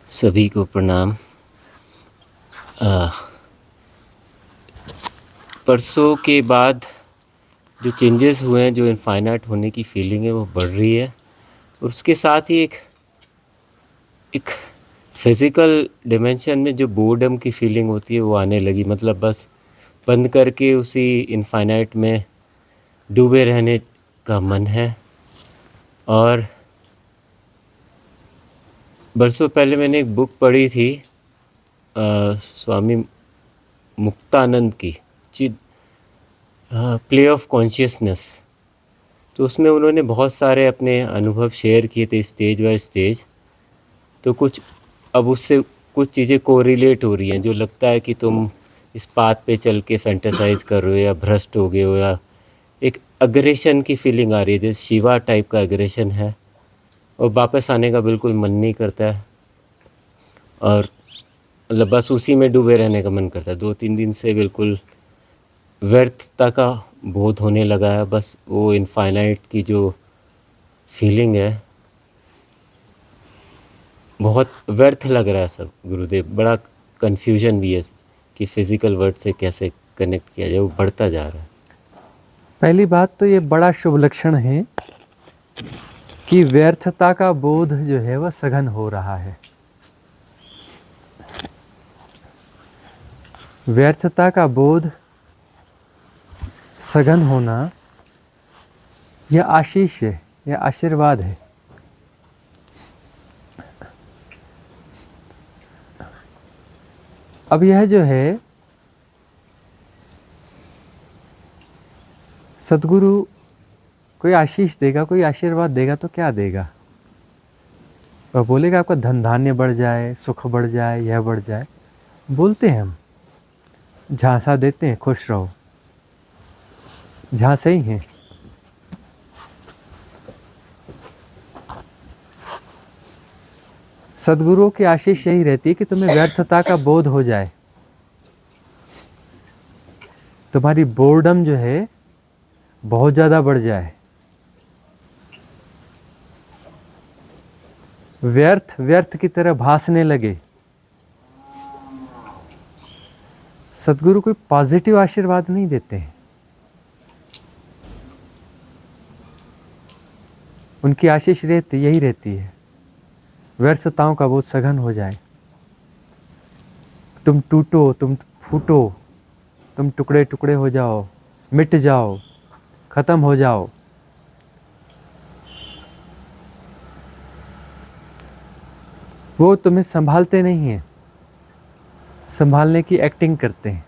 सभी को प्रणाम। परसों के बाद जो चेंजेस हुए हैं, जो इनफाइनाइट होने की फीलिंग है वो बढ़ रही है, और उसके साथ ही एक फिज़िकल डिमेंशन में जो बोर्डम की फीलिंग होती है वो आने लगी। मतलब बस बंद करके उसी इनफाइनाइट में डूबे रहने का मन है। और बरसों पहले मैंने एक बुक पढ़ी थी स्वामी मुक्तानंद की, प्ले ऑफ कॉन्शियसनेस। तो उसमें उन्होंने बहुत सारे अपने अनुभव शेयर किए थे स्टेज बाय स्टेज। तो कुछ अब उससे कुछ चीज़ें कोरिलेट हो रही हैं, जो लगता है कि तुम इस पाथ पे चल के फैंटेसाइज कर रहे हो या भ्रष्ट हो गए हो, या एक अग्रेशन की फीलिंग आ रही है, जैसे शिवा टाइप का अग्रेशन है, और वापस आने का बिल्कुल मन नहीं करता है। और मतलब बस उसी में डूबे रहने का मन करता है। 2-3 दिन से बिल्कुल व्यर्थता का बोध होने लगा है। बस वो इनफाइनाइट की जो फीलिंग है, बहुत व्यर्थ लग रहा है सब गुरुदेव। बड़ा कन्फ्यूजन भी है कि फिज़िकल वर्ड से कैसे कनेक्ट किया जाए, वो बढ़ता जा रहा है। पहली बात तो ये बड़ा शुभ लक्षण है कि व्यर्थता का बोध जो है वह सघन हो रहा है। व्यर्थता का बोध सघन होना यह आशीष है, यह आशीर्वाद है। अब यह जो है सद्गुरु कोई आशीष देगा, कोई आशीर्वाद देगा तो क्या देगा? वह बोलेगा आपका धन धान्य बढ़ जाए, सुख बढ़ जाए, यह बढ़ जाए। बोलते हैं हम, झांसा देते हैं, खुश रहो, झांसे ही हैं। सद्गुरुओं की आशीष यही रहती है कि तुम्हें व्यर्थता का बोध हो जाए, तुम्हारी बोर्डम जो है बहुत ज़्यादा बढ़ जाए, व्यर्थ व्यर्थ की तरह भासने लगे। सद्गुरु कोई पॉजिटिव आशीर्वाद नहीं देते हैं। उनकी आशीष यही रहती है, व्यर्थताओं का बोझ सघन हो जाए, तुम टूटो, तुम फूटो, तुम टुकड़े टुकड़े हो जाओ, मिट जाओ, खत्म हो जाओ। वो तुम्हें संभालते नहीं हैं, संभालने की एक्टिंग करते हैं,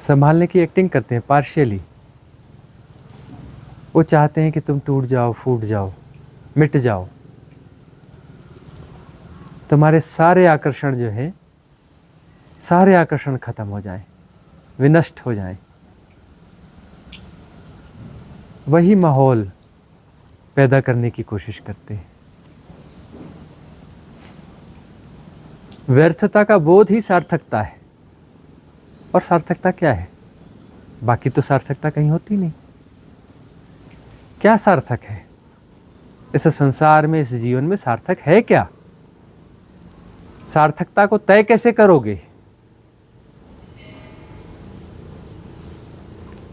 संभालने की एक्टिंग करते हैं पार्शियली। वो चाहते हैं कि तुम टूट जाओ, फूट जाओ, मिट जाओ, तुम्हारे सारे आकर्षण जो है, सारे आकर्षण खत्म हो जाए, विनष्ट हो जाए। वही माहौल पैदा करने की कोशिश करते हैं। व्यर्थता का बोध ही सार्थकता है। और सार्थकता क्या है? बाकी तो सार्थकता कहीं होती नहीं। क्या सार्थक है इस संसार में, इस जीवन में? सार्थक है क्या? सार्थकता को तय कैसे करोगे?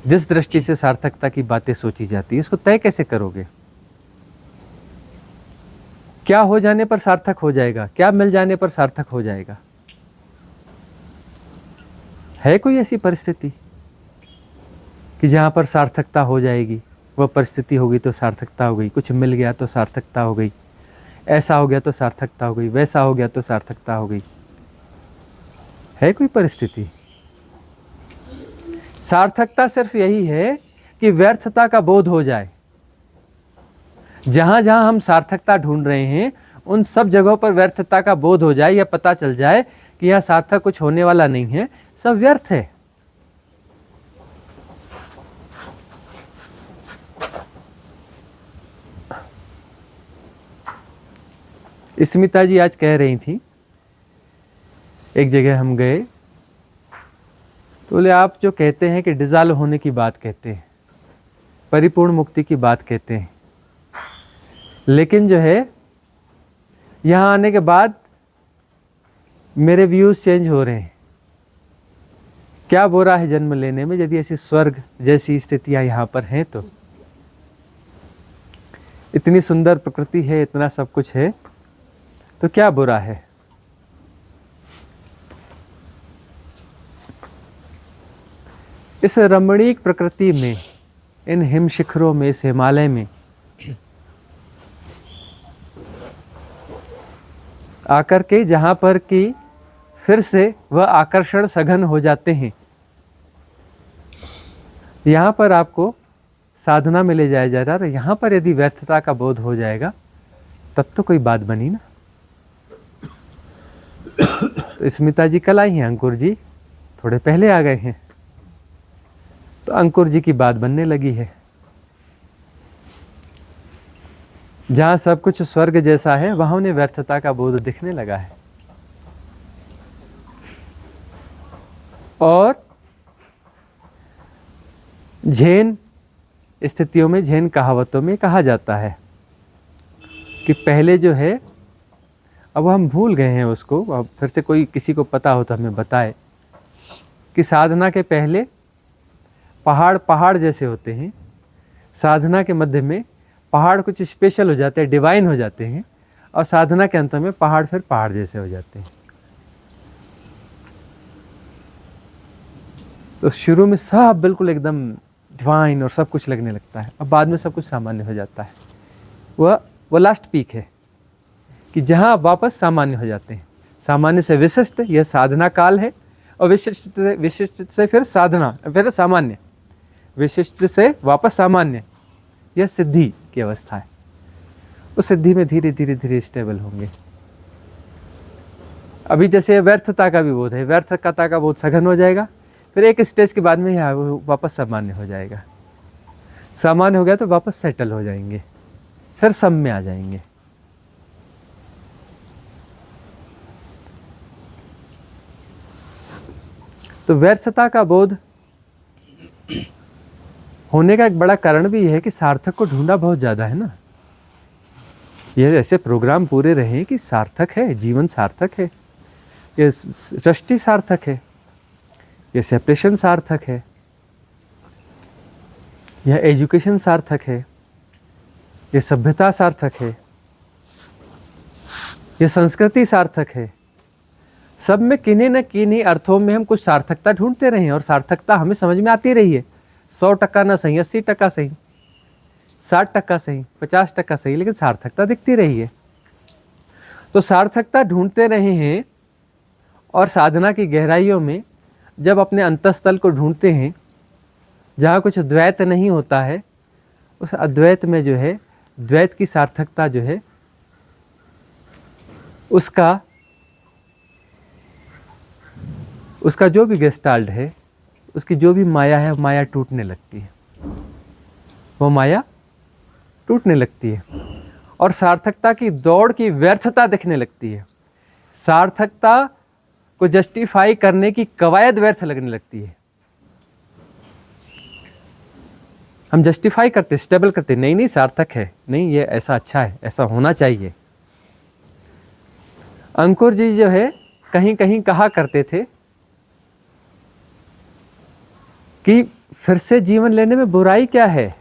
जिस दृष्टि से सार्थकता की बातें सोची जाती है, इसको तय कैसे करोगे? क्या हो जाने पर सार्थक हो जाएगा? क्या मिल जाने पर सार्थक हो जाएगा? है कोई ऐसी परिस्थिति कि जहां पर सार्थकता हो जाएगी? वह परिस्थिति होगी तो सार्थकता हो गई, कुछ मिल गया तो सार्थकता हो गई, ऐसा हो गया तो सार्थकता हो गई, वैसा हो गया तो सार्थकता हो गई। है कोई परिस्थिति? सार्थकता सिर्फ यही है कि व्यर्थता का बोध हो जाए। जहां जहां हम सार्थकता ढूंढ रहे हैं, उन सब जगहों पर व्यर्थता का बोध हो जाए, या पता चल जाए कि यह सार्थक कुछ होने वाला नहीं है, सब व्यर्थ है। स्मिता जी आज कह रही थी, एक जगह हम गए तो बोले आप जो कहते हैं कि डिज़ॉल्व होने की बात कहते हैं, परिपूर्ण मुक्ति की बात कहते हैं, लेकिन जो है यहाँ आने के बाद मेरे व्यूज़ चेंज हो रहे हैं। क्या बुरा है जन्म लेने में, यदि ऐसी स्वर्ग जैसी स्थितियाँ यहाँ पर हैं तो। इतनी सुंदर प्रकृति है, इतना सब कुछ है, तो क्या बुरा है। इस रमणीक प्रकृति में, इन हिम शिखरों में, इस हिमालय में आकर के जहाँ पर कि फिर से वह आकर्षण सघन हो जाते हैं, यहाँ पर आपको साधना में ले जाया जा रहा है। और यहाँ पर यदि व्यर्थता का बोध हो जाएगा तब तो कोई बात बनी ना। तो स्मिता जी कल आई हैं, अंकुर जी थोड़े पहले आ गए हैं, तो अंकुर जी की बात बनने लगी है। जहाँ सब कुछ स्वर्ग जैसा है वहाँ उन्हें व्यर्थता का बोध दिखने लगा है। और झेन स्थितियों में, झेन कहावतों में कहा जाता है कि पहले जो है, अब हम भूल गए हैं उसको, अब फिर से कोई किसी को पता हो तो हमें बताए, कि साधना के पहले पहाड़ पहाड़ जैसे होते हैं, साधना के मध्य में पहाड़ कुछ स्पेशल हो जाते हैं, डिवाइन हो जाते हैं, और साधना के अंत में पहाड़ फिर पहाड़ जैसे हो जाते हैं। तो शुरू में सब बिल्कुल एकदम डिवाइन और सब कुछ लगने लगता है, अब बाद में सब कुछ सामान्य हो जाता है। वह लास्ट पीक है कि जहाँ आप वापस सामान्य हो जाते हैं। सामान्य से विशिष्ट यह साधना काल है, और विशिष्ट से फिर साधना, फिर सामान्य, विशिष्ट से वापस सामान्य, यह सिद्धि की अवस्था है। उस सिद्धि में धीरे धीरे धीरे स्टेबल होंगे। अभी जैसे व्यर्थता का भी बोध है, व्यर्थता का बोध सघन हो जाएगा, फिर एक स्टेज के बाद में यह वापस सामान्य हो जाएगा। सामान्य हो गया तो वापस सेटल हो जाएंगे, फिर सम में आ जाएंगे। तो व्यर्थता का बोध होने का एक बड़ा कारण भी यह है कि सार्थक को ढूंढा बहुत ज़्यादा है ना। ये ऐसे प्रोग्राम पूरे रहे कि सार्थक है, जीवन सार्थक है, ये सृष्टि सार्थक है, ये सेपरेशन सार्थक है, यह एजुकेशन सार्थक है, ये सभ्यता सार्थक है, ये संस्कृति सार्थक है। सब में किन्हीं न किन्हीं अर्थों में हम कुछ सार्थकता ढूंढते रहे हैं, और सार्थकता हमें समझ में आती रही है। 100% ना सही, 80% सही, 60% सही, 50% सही, लेकिन सार्थकता दिखती रही है। तो सार्थकता ढूंढते रहे हैं, और साधना की गहराइयों में जब अपने अंतःस्थल को ढूंढते हैं, जहाँ कुछ द्वैत नहीं होता है, उस अद्वैत में जो है द्वैत की सार्थकता जो है, उसका जो भी गेस्टाल्ट है, उसकी जो भी माया है, माया टूटने लगती है, वो माया टूटने लगती है, और सार्थकता की दौड़ की व्यर्थता दिखने लगती है। सार्थकता को जस्टिफाई करने की कवायद व्यर्थ लगने लगती है। हम जस्टिफाई करते, स्टेबल करते, नहीं नहीं सार्थक है, नहीं ये ऐसा अच्छा है, ऐसा होना चाहिए। अंकुर जी जो है कहीं कहीं कहा करते थे कि फिर से जीवन लेने में बुराई क्या है,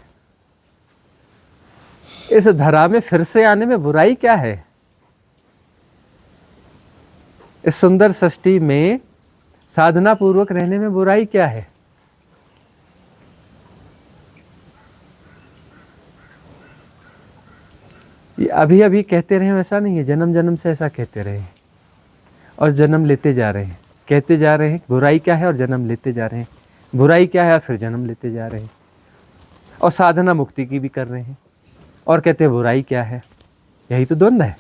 इस धरा में फिर से आने में बुराई क्या है, इस सुंदर सृष्टि में साधना पूर्वक रहने में बुराई क्या है। ये अभी अभी कहते रहे वैसा नहीं है, जन्म जन्म से ऐसा कहते रहे और जन्म लेते जा रहे हैं, कहते जा रहे हैं बुराई क्या है और जन्म लेते जा रहे हैं, बुराई क्या है और फिर जन्म लेते जा रहे हैं, और साधना मुक्ति की भी कर रहे हैं और कहते हैं बुराई क्या है। यही तो द्वंद्व है,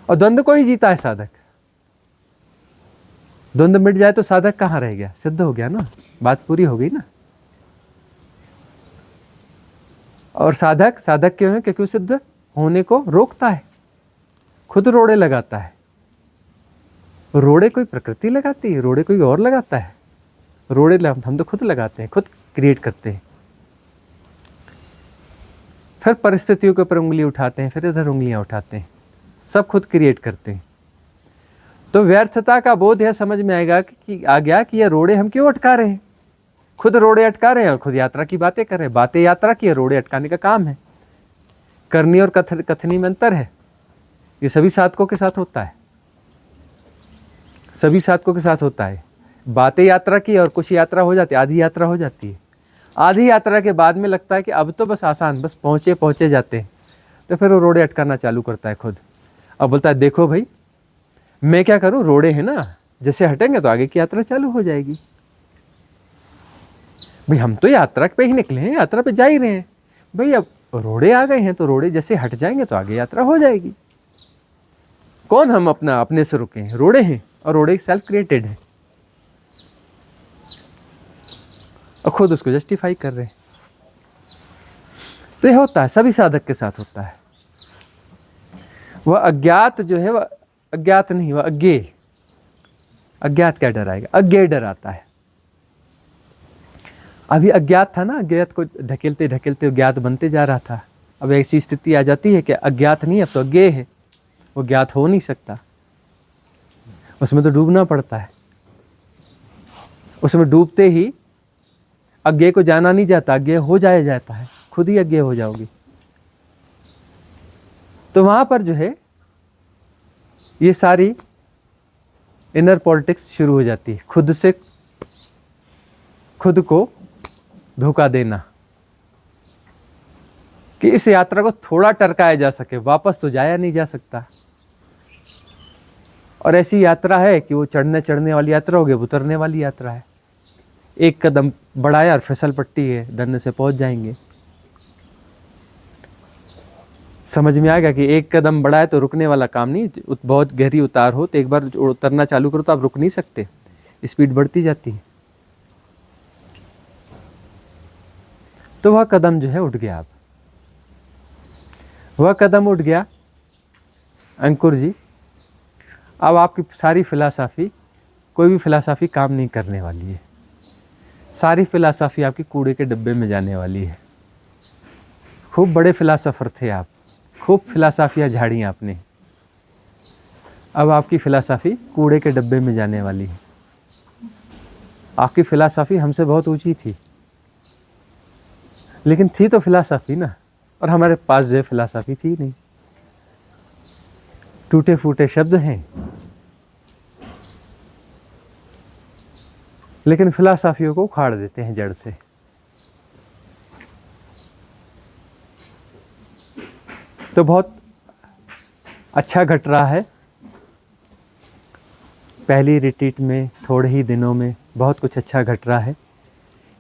और द्वंद्व को ही जीता है साधक। द्वंद्व मिट जाए तो साधक कहाँ रह गया, सिद्ध हो गया ना, बात पूरी हो गई ना। और साधक साधक क्यों है, क्योंकि वो सिद्ध होने को रोकता है, खुद रोड़े लगाता है। रोड़े कोई प्रकृति लगाती है, रोड़े कोई और लगाता है, रोड़े हम तो खुद लगाते हैं, खुद क्रिएट करते हैं। फिर परिस्थितियों के ऊपर उंगली उठाते हैं, फिर इधर उंगलियां उठाते हैं, सब खुद क्रिएट करते हैं। तो व्यर्थता का बोध यह समझ में आएगा कि आ गया कि ये रोड़े हम क्यों अटका रहे हैं। खुद रोड़े अटका रहे हैं और खुद यात्रा की बातें कर रहे हैं। बातें यात्रा की है, रोड़े अटकाने का काम है। करनी और कथनी में अंतर है। ये सभी साधकों के साथ होता है, सभी साधकों के साथ होता है। बातें यात्रा की और कुछ यात्रा हो जाती है, आधी यात्रा हो जाती है। आधी यात्रा के बाद में लगता है कि अब तो बस आसान, बस पहुँचे जाते हैं, तो फिर वो रोड़े अटकाना चालू करता है खुद। अब बोलता है देखो भाई मैं क्या करूँ, रोड़े हैं ना, जैसे हटेंगे तो आगे की यात्रा चालू हो जाएगी। भाई हम तो यात्रा पे ही निकले हैं, यात्रा पे जा ही रहे हैं भाई, अब रोड़े आ गए हैं तो रोड़े जैसे हट जाएंगे तो आगे यात्रा हो जाएगी। कौन हम अपने से रुके हैं, रोड़े हैं, और रोड़े सेल्फ क्रिएटेड है और खुद उसको जस्टिफाई कर रहे हैं। तो यह होता है, सभी साधक के साथ होता है। वह अज्ञात जो है, वह अज्ञात नहीं, वह अज्ञेय। अज्ञात क्या डराएगा, अज्ञेय डराता है। अभी अज्ञात था ना, अज्ञात को ढकेलते ढकेलते ज्ञात बनते जा रहा था। अब ऐसी स्थिति आ जाती है कि अज्ञात नहीं, अब तो अज्ञेय है, वो ज्ञात हो नहीं सकता, उसमें तो डूबना पड़ता है। उसमें डूबते ही अज्ञेय को जाना नहीं जाता, अज्ञेय हो जाता है, खुद ही अज्ञेय हो जाओगे। तो वहां पर जो है ये सारी इनर पॉलिटिक्स शुरू हो जाती है, खुद से खुद को धोखा देना कि इस यात्रा को थोड़ा टरकाया जा सके, वापस तो जाया नहीं जा सकता। और ऐसी यात्रा है कि वो चढ़ने वाली यात्रा हो गई, उतरने वाली यात्रा है। एक कदम बढ़ाया और फिसल पट्टी है, धरने से पहुंच जाएंगे। समझ में आ गया कि एक कदम बढ़ाए तो रुकने वाला काम नहीं, बहुत गहरी उतार हो तो एक बार उतरना चालू करो तो आप रुक नहीं सकते, स्पीड बढ़ती जाती है। तो वह कदम जो है उठ गया। अब वह कदम उठ गया अंकुर जी। अब आपकी सारी फिलॉसफी, कोई भी फिलॉसफी काम नहीं करने वाली है। सारी फिलॉसफी आपकी कूड़े के डब्बे में जाने वाली है। खूब बड़े फिलॉसफर थे आप, खूब फिलॉसफियाँ झाड़ी आपने, अब आपकी फिलॉसफी कूड़े के डब्बे में जाने वाली है। आपकी फिलॉसफी हमसे बहुत ऊंची थी, लेकिन थी तो फिलॉसफी ना, और हमारे पास जो फिलॉसफी थी नहीं, टूटे फूटे शब्द हैं, लेकिन फिलॉसफियों को उखाड़ देते हैं जड़ से। तो बहुत अच्छा घट रहा है। पहली रिट्रीट में थोड़े ही दिनों में बहुत कुछ अच्छा घट रहा है।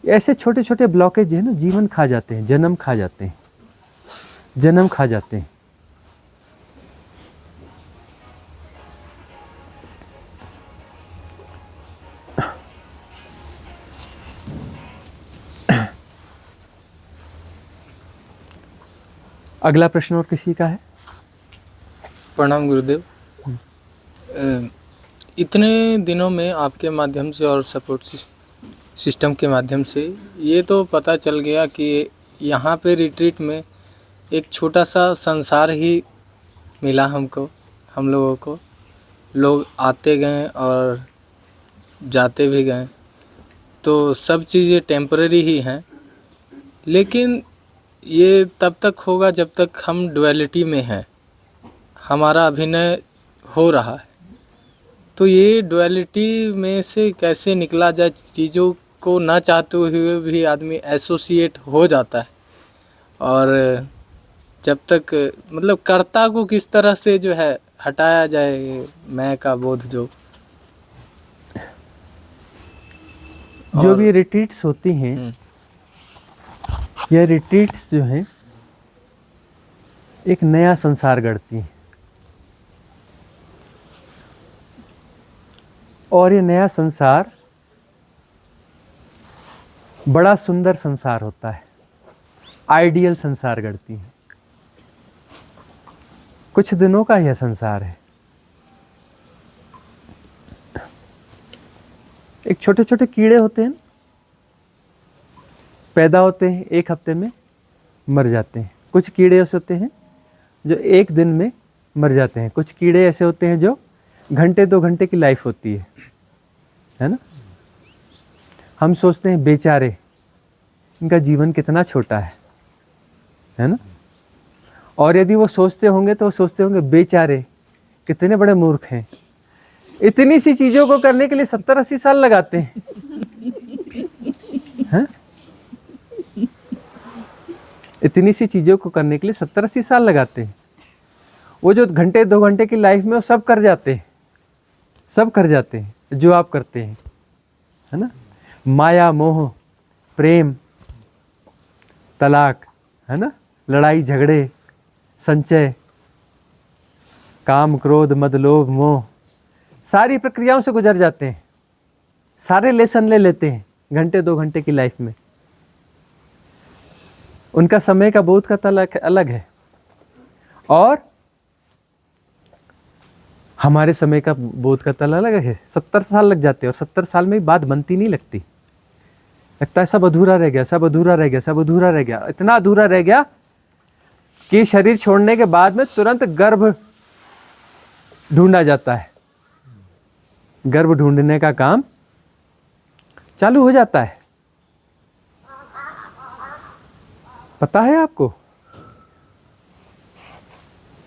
ऐसे छोटे छोटे ब्लॉकेज जो है ना, जीवन खा जाते हैं, जन्म खा जाते हैं, जन्म खा जाते हैं। अगला प्रश्न और किसी का है? प्रणाम गुरुदेव। इतने दिनों में आपके माध्यम से और सपोर्ट सिस्टम के माध्यम से ये तो पता चल गया कि यहाँ पे रिट्रीट में एक छोटा सा संसार ही मिला हमको, हम लोगों को। लोग आते गए और जाते भी गए, तो सब चीज़ें टेम्परेरी ही हैं। लेकिन ये तब तक होगा जब तक हम डुअलिटी में हैं, हमारा अभिनय हो रहा है। तो ये डुअलिटी में से कैसे निकला जाए, चीज़ों को ना चाहते हुए भी आदमी एसोसिएट हो जाता है। और जब तक मतलब कर्ता को किस तरह से जो है हटाया जाए, मैं का बोध जो भी रिट्रीट्स होती हैं, यह रिट्रीट्स जो हैं एक नया संसार गढ़ती हैं, और ये नया संसार बड़ा सुंदर संसार होता है, आइडियल संसार गढ़ती हैं। कुछ दिनों का यह संसार है। एक छोटे छोटे कीड़े होते हैं, पैदा होते हैं, एक हफ्ते में मर जाते हैं, कुछ कीड़े ऐसे होते हैं जो एक दिन में मर जाते हैं, कुछ कीड़े ऐसे होते हैं जो घंटे 2 घंटे की लाइफ होती है ना। हम सोचते हैं बेचारे, इनका जीवन कितना छोटा है ना। और यदि वो सोचते होंगे तो वो सोचते होंगे बेचारे कितने बड़े मूर्ख हैं, इतनी सी चीज़ों को करने के लिए 70-80 साल लगाते हैं। इतनी सी चीज़ों को करने के लिए 70-80 साल लगाते हैं। वो जो घंटे 2 घंटे की लाइफ में वो सब कर जाते हैं, सब कर जाते हैं जो आप करते हैं, है ना। माया, मोह, प्रेम, तलाक, है ना, लड़ाई झगड़े, संचय, काम, क्रोध, मद, लोभ, मोह, सारी प्रक्रियाओं से गुजर जाते हैं, सारे लेसन ले लेते हैं घंटे 2 घंटे की लाइफ में। उनका समय का बोध का तलक अलग है और हमारे समय का बोध का तल अलग है। 70 साल लग जाते हैं और 70 साल में बात बनती नहीं, लगता है सब अधूरा रह गया, सब अधूरा रह गया, सब अधूरा रह गया। इतना अधूरा रह गया कि शरीर छोड़ने के बाद में तुरंत गर्भ ढूंढा जाता है, गर्भ ढूंढने का काम चालू हो जाता है। पता है आपको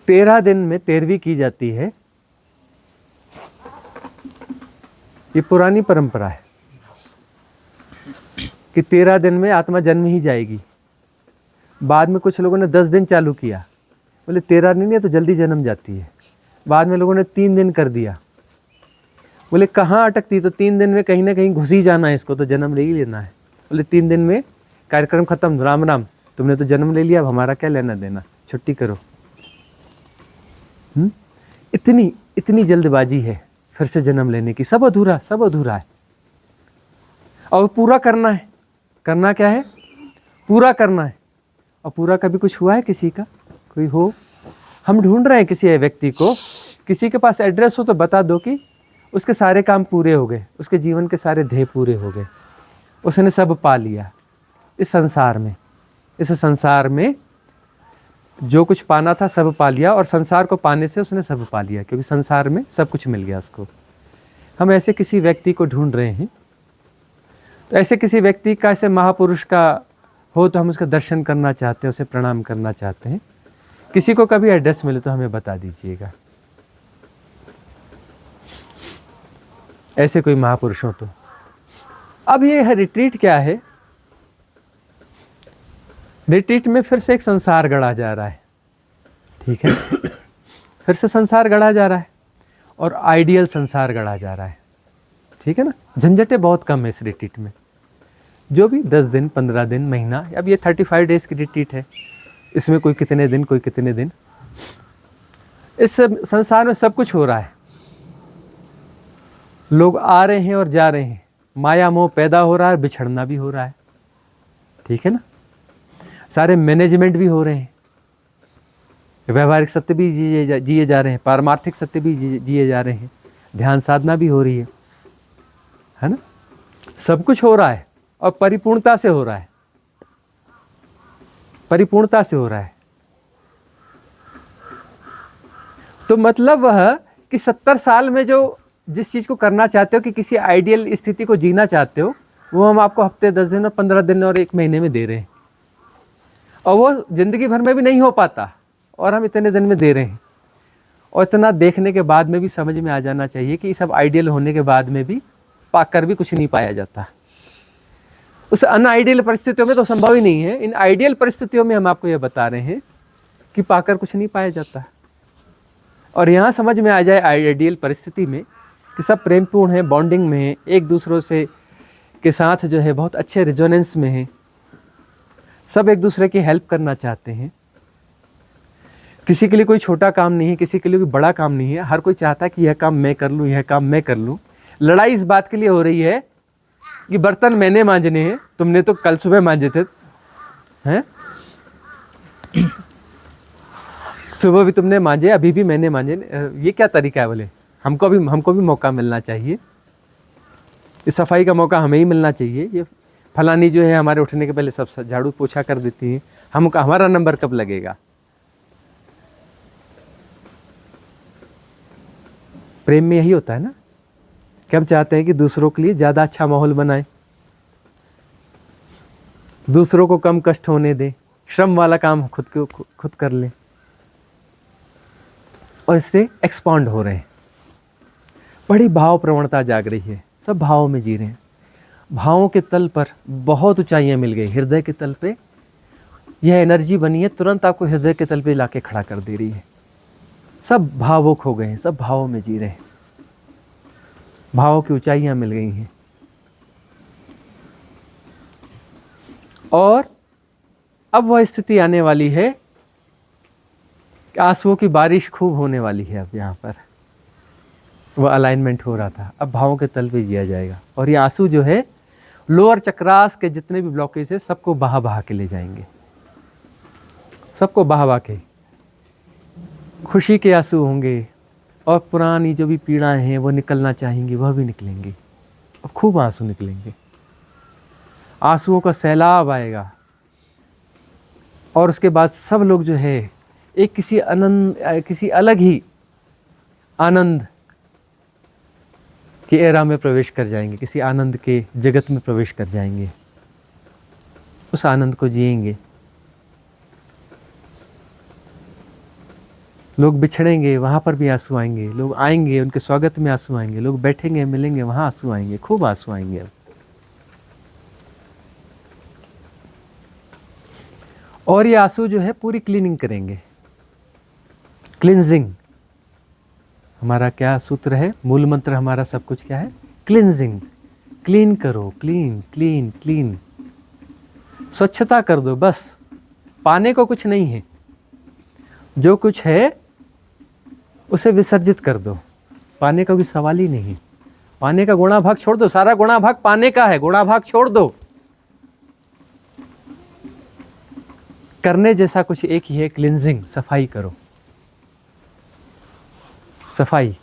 13 दिन में 13वीं की जाती है, ये पुरानी परंपरा है कि 13 दिन में आत्मा जन्म ही जाएगी। बाद में कुछ लोगों ने 10 दिन चालू किया, बोले 13 दिन है तो जल्दी जन्म जाती है। बाद में लोगों ने 3 दिन कर दिया, बोले कहाँ अटकती, तो 3 दिन में कहीं ना कहीं घुस ही जाना है, इसको तो जन्म ले ही लेना है। बोले 3 दिन में कार्यक्रम खत्म, राम राम, तुमने तो जन्म ले लिया, अब हमारा क्या लेना देना, छुट्टी करो। इतनी जल्दबाजी है फिर से जन्म लेने की, सब अधूरा है। और पूरा करना है, करना क्या है, पूरा करना है। और पूरा कभी कुछ हुआ है किसी का, कोई हो, हम ढूंढ रहे हैं किसी व्यक्ति को, किसी के पास एड्रेस हो तो बता दो कि उसके सारे काम पूरे हो गए, उसके जीवन के सारे ध्येय पूरे हो गए, उसने सब पा लिया इस संसार में। इस संसार में जो कुछ पाना था सब पा लिया, और संसार को पाने से उसने सब पा लिया, क्योंकि संसार में सब कुछ मिल गया उसको। हम ऐसे किसी व्यक्ति को ढूंढ रहे हैं, तो ऐसे किसी व्यक्ति का, ऐसे महापुरुष का हो तो हम उसका दर्शन करना चाहते हैं, उसे प्रणाम करना चाहते हैं। किसी को कभी एड्रेस मिले तो हमें बता दीजिएगा, ऐसे कोई महापुरुष हो तो। अब ये है रिट्रीट क्या है, रिट्रीट में फिर से एक संसार गढ़ा जा रहा है, ठीक है। फिर से संसार गढ़ा जा रहा है और आइडियल संसार गढ़ा जा रहा है, ठीक है ना। झंझटें बहुत कम है इस रिट्रीट में, जो भी 10 दिन 15 दिन महीना, अब ये 35 डेज की रिट्रीट है, इसमें कोई कितने दिन कोई कितने दिन, इस संसार में सब कुछ हो रहा है। लोग आ रहे हैं और जा रहे हैं, माया मोह पैदा हो रहा है, बिछड़ना भी हो रहा है, ठीक है ना। सारे मैनेजमेंट भी हो रहे हैं, व्यवहारिक सत्य भी जिए जा रहे हैं, पारमार्थिक सत्य भी जिए जा रहे हैं, ध्यान साधना भी हो रही है ना। सब कुछ हो रहा है और परिपूर्णता से हो रहा है, परिपूर्णता से हो रहा है। तो मतलब वह कि 70 साल में जो जिस चीज़ को करना चाहते हो, कि किसी आइडियल स्थिति को जीना चाहते हो, वो हम आपको हफ्ते 10 दिन और 15 दिन और 1 महीने में दे रहे हैं, और वो ज़िंदगी भर में भी नहीं हो पाता और हम इतने दिन में दे रहे हैं। और इतना देखने के बाद में भी समझ में आ जाना चाहिए कि सब आइडियल होने के बाद में भी पाकर भी कुछ नहीं पाया जाता। उस अनआइडियल परिस्थितियों में तो संभव ही नहीं है, इन आइडियल परिस्थितियों में हम आपको ये बता रहे हैं कि पाकर कुछ नहीं पाया जाता। और यहाँ समझ में आ जाए आइडियल परिस्थिति में कि सब प्रेमपूर्ण है, बॉन्डिंग में है, एक दूसरों से के साथ जो है बहुत अच्छे रिजोनेंस में है, सब एक दूसरे की हेल्प करना चाहते हैं। किसी के लिए कोई छोटा काम नहीं है, किसी के लिए कोई बड़ा काम नहीं है, हर कोई चाहता है कि यह काम मैं कर लूँ, यह काम मैं कर लूँ। लड़ाई इस बात के लिए हो रही है कि बर्तन मैंने मांजने हैं, तुमने तो कल सुबह मांजे थे, हैं? सुबह भी तुमने मांजे, अभी भी मैंने मांजे। ये क्या तरीका है? बोले हमको भी मौका मिलना चाहिए, इस सफाई का मौका हमें ही मिलना चाहिए। ये फलानी जो है हमारे उठने के पहले सब झाड़ू पोछा कर देती हैं, हमारा नंबर कब लगेगा? प्रेम में यही होता है ना कि हम चाहते हैं कि दूसरों के लिए ज़्यादा अच्छा माहौल बनाएं, दूसरों को कम कष्ट होने दें, श्रम वाला काम खुद कर लें, और इससे एक्सपांड हो रहे हैं। बड़ी भाव प्रवणता जाग रही है, सब भावों में जी रहे हैं। भावों के तल पर बहुत ऊंचाइयां मिल गई, हृदय के तल पे यह एनर्जी बनी है, तुरंत आपको हृदय के तल पे लाके खड़ा कर दे रही है। सब भावुक हो गए हैं, सब भावों में जी रहे हैं, भावों की ऊंचाइयां मिल गई हैं। और अब वह स्थिति आने वाली है कि आंसुओं की बारिश खूब होने वाली है। अब यहाँ पर वह अलाइनमेंट हो रहा था, अब भावों के तल पे जिया जाएगा। और ये आंसू जो है लोअर चक्रास के जितने भी ब्लॉकेज है सबको बहा बहा के ले जाएंगे, सबको बहा बहा के। खुशी के आंसू होंगे और पुरानी जो भी पीड़ाएं हैं वो निकलना चाहेंगी, वह भी निकलेंगी और खूब आंसू निकलेंगे। आंसुओं का सैलाब आएगा और उसके बाद सब लोग जो है एक किसी अलग ही आनंद के एरा में प्रवेश कर जाएंगे, किसी आनंद के जगत में प्रवेश कर जाएंगे, उस आनंद को जिएंगे। लोग बिछड़ेंगे, वहाँ पर भी आंसू आएंगे, लोग आएंगे उनके स्वागत में आंसू आएंगे, लोग बैठेंगे मिलेंगे वहाँ आंसू आएंगे, खूब आंसू आएंगे। और ये आंसू जो है पूरी क्लीनिंग करेंगे, क्लिनजिंग। हमारा क्या सूत्र है, मूल मंत्र हमारा सब कुछ क्या है? क्लिनजिंग। क्लीन करो, क्लीन क्लीन क्लीन, स्वच्छता कर दो। बस पाने को कुछ नहीं है, जो कुछ है उसे विसर्जित कर दो, पाने का भी सवाल ही नहीं। पाने का गुणा भाग छोड़ दो, सारा गुणा भाग पाने का है, गुणा भाग छोड़ दो। करने जैसा कुछ एक ही है, क्लिनजिंग, सफाई करो, सफाई,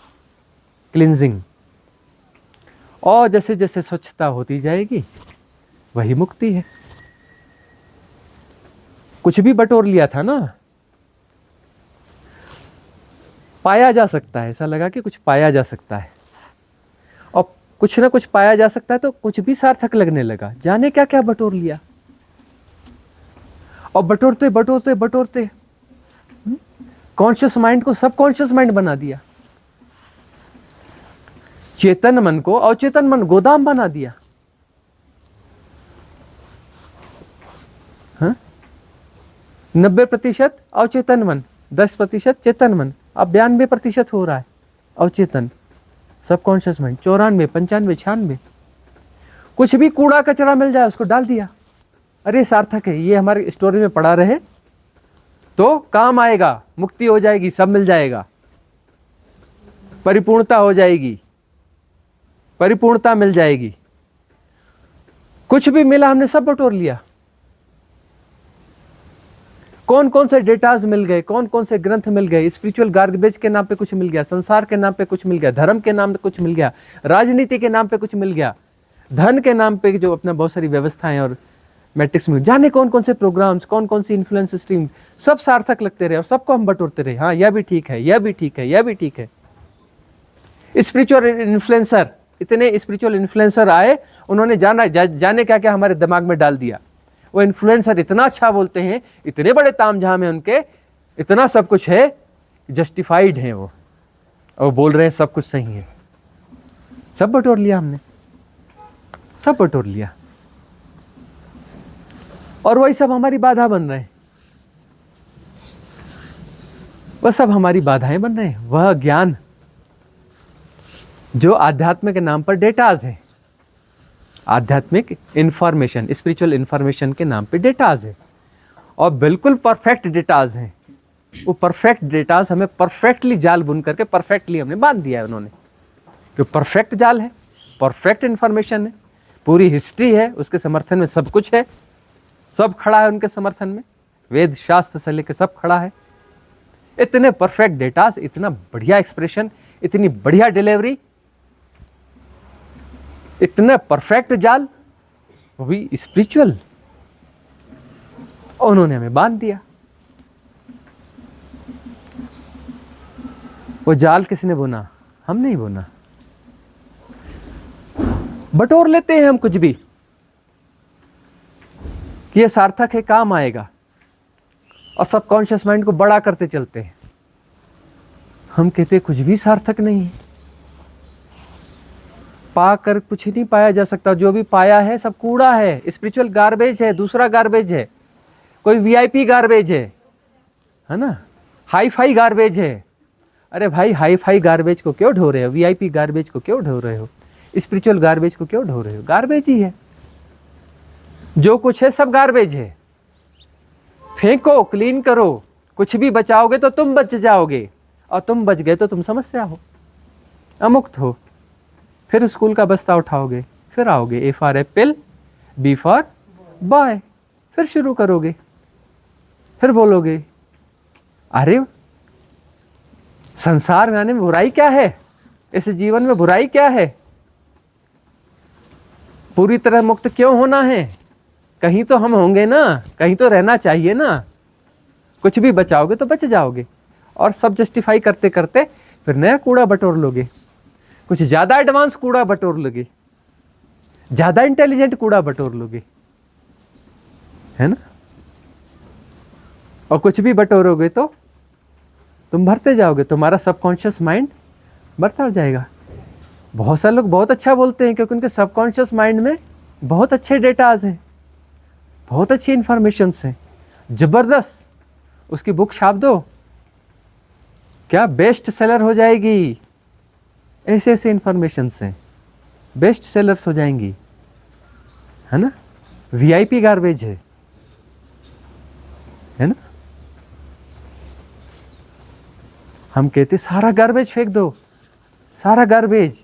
क्लिनजिंग। और जैसे जैसे स्वच्छता होती जाएगी वही मुक्ति है। कुछ भी बटोर लिया था ना, पाया जा सकता है, ऐसा लगा कि कुछ पाया जा सकता है, और कुछ ना कुछ पाया जा सकता है तो कुछ भी सार्थक लगने लगा। जाने क्या क्या बटोर लिया, और बटोरते बटोरते बटोरते कॉन्शियस माइंड को सब कॉन्शियस माइंड बना दिया, चेतन मन को अवचेतन मन गोदाम बना दिया। 90% अवचेतन मन, 10% चेतन मन, अब 92% हो रहा है अवचेतन, सबकॉन्शियस माइंड। 94, 95, 96, कुछ भी कूड़ा कचरा मिल जाए उसको डाल दिया। अरे सार्थक है, ये हमारी स्टोरी में पड़ा रहे तो काम आएगा, मुक्ति हो जाएगी, सब मिल जाएगा, परिपूर्णता हो जाएगी, परिपूर्णता मिल जाएगी। कुछ भी मिला हमने सब बटोर लिया। कौन कौन से डेटाज मिल गए, कौन कौन से ग्रंथ मिल गए, स्पिरिचुअल गार्बेज के नाम पे कुछ मिल गया, संसार के नाम पे कुछ मिल गया, धर्म के नाम पे कुछ मिल गया, राजनीति के नाम पे कुछ मिल गया, धन के नाम पे जो अपना बहुत सारी व्यवस्थाएं और मैट्रिक्स में जाने कौन कौन से प्रोग्राम्स, कौन कौन सी इन्फ्लुएंस स्ट्रीम, सब सार्थक लगते रहे और सबको हम बटोरते रहे। हाँ, यह भी ठीक है, यह भी ठीक है, यह भी ठीक है। स्पिरिचुअल इन्फ्लुएंसर, इतने स्पिरिचुअल इन्फ्लुएंसर आए, उन्होंने जाने क्या क्या हमारे दिमाग में डाल दिया। वो इन्फ्लुएंसर इतना अच्छा बोलते हैं, इतने बड़े तामझाम है उनके, इतना सब कुछ है, जस्टिफाइड है वो, और बोल रहे हैं सब कुछ सही है। सब बटोर लिया हमने, सब बटोर लिया, और वही सब हमारी बाधा बन रहे हैं, वह सब हमारी बाधाएं बन रहे हैं। वह ज्ञान जो आध्यात्म के नाम पर डेटाज है, आध्यात्मिक इंफॉर्मेशन, स्पिरिचुअल इंफॉर्मेशन के नाम पे डेटाज है, और बिल्कुल परफेक्ट डेटाज हैं। वो परफेक्ट डेटाज हमें परफेक्टली जाल बुन करके परफेक्टली हमने बांध दिया है उन्होंने, कि परफेक्ट जाल है, परफेक्ट इंफॉर्मेशन है, पूरी हिस्ट्री है, उसके समर्थन में सब कुछ है, सब खड़ा है उनके समर्थन में, वेद शास्त्र से लेकर सब खड़ा है। इतने परफेक्ट डेटाज, इतना बढ़िया एक्सप्रेशन, इतनी बढ़िया डिलीवरी, इतना परफेक्ट जाल, वो भी स्पिरिचुअल, और उन्होंने हमें बांध दिया। वो जाल किसने बुना? हम नहीं बुना। बटोर लेते हैं हम कुछ भी कि ये सार्थक है, काम आएगा, और सबकॉन्शियस माइंड को बड़ा करते चलते हैं। हम कहते कुछ भी सार्थक नहीं है, पाकर कुछ नहीं पाया जा सकता, जो भी पाया है सब कूड़ा है, स्पिरिचुअल गार्बेज है, दूसरा गार्बेज है, कोई वीआईपी गार्बेज है ना, हाई फाई गार्बेज है। अरे भाई, हाई फाई गार्बेज को क्यों ढो रहे हो? वीआईपी गार्बेज को क्यों ढो रहे हो? स्पिरिचुअल गार्बेज को क्यों ढो रहे हो? गार्बेज ही है, जो कुछ है सब गार्बेज है। फेंको, क्लीन करो, कुछ भी बचाओगे तो तुम बच जाओगे, और तुम बच गए तो तुम समस्या हो, अमुक्त हो। फिर स्कूल का बस्ता उठाओगे, फिर आओगे, A for apple, B for boy, फिर शुरू करोगे, फिर बोलोगे अरे संसार में आने में बुराई क्या है, इस जीवन में बुराई क्या है, पूरी तरह मुक्त क्यों होना है? कहीं तो हम होंगे ना, कहीं तो रहना चाहिए ना। कुछ भी बचाओगे तो बच जाओगे, और सब जस्टिफाई करते करते फिर नया कूड़ा बटोर लोगे, कुछ ज्यादा एडवांस कूड़ा बटोर लोगे, ज्यादा इंटेलिजेंट कूड़ा बटोर लोगे, है ना। और कुछ भी बटोरोगे तो तुम भरते जाओगे, तुम्हारा सबकॉन्शियस माइंड बढ़ता जाएगा। बहुत सारे लोग बहुत अच्छा बोलते हैं क्योंकि उनके सबकॉन्शियस माइंड में बहुत अच्छे डेटाज हैं, बहुत अच्छी इंफॉर्मेशंस हैं, जबरदस्त। उसकी बुक छाप दो, क्या बेस्ट सेलर हो जाएगी। ऐसे ऐसे इंफॉर्मेशंस हैं, बेस्ट सेलर्स हो जाएंगी, है ना। वीआईपी गार्बेज है ना। हम कहते सारा गार्बेज फेंक दो, सारा गार्बेज,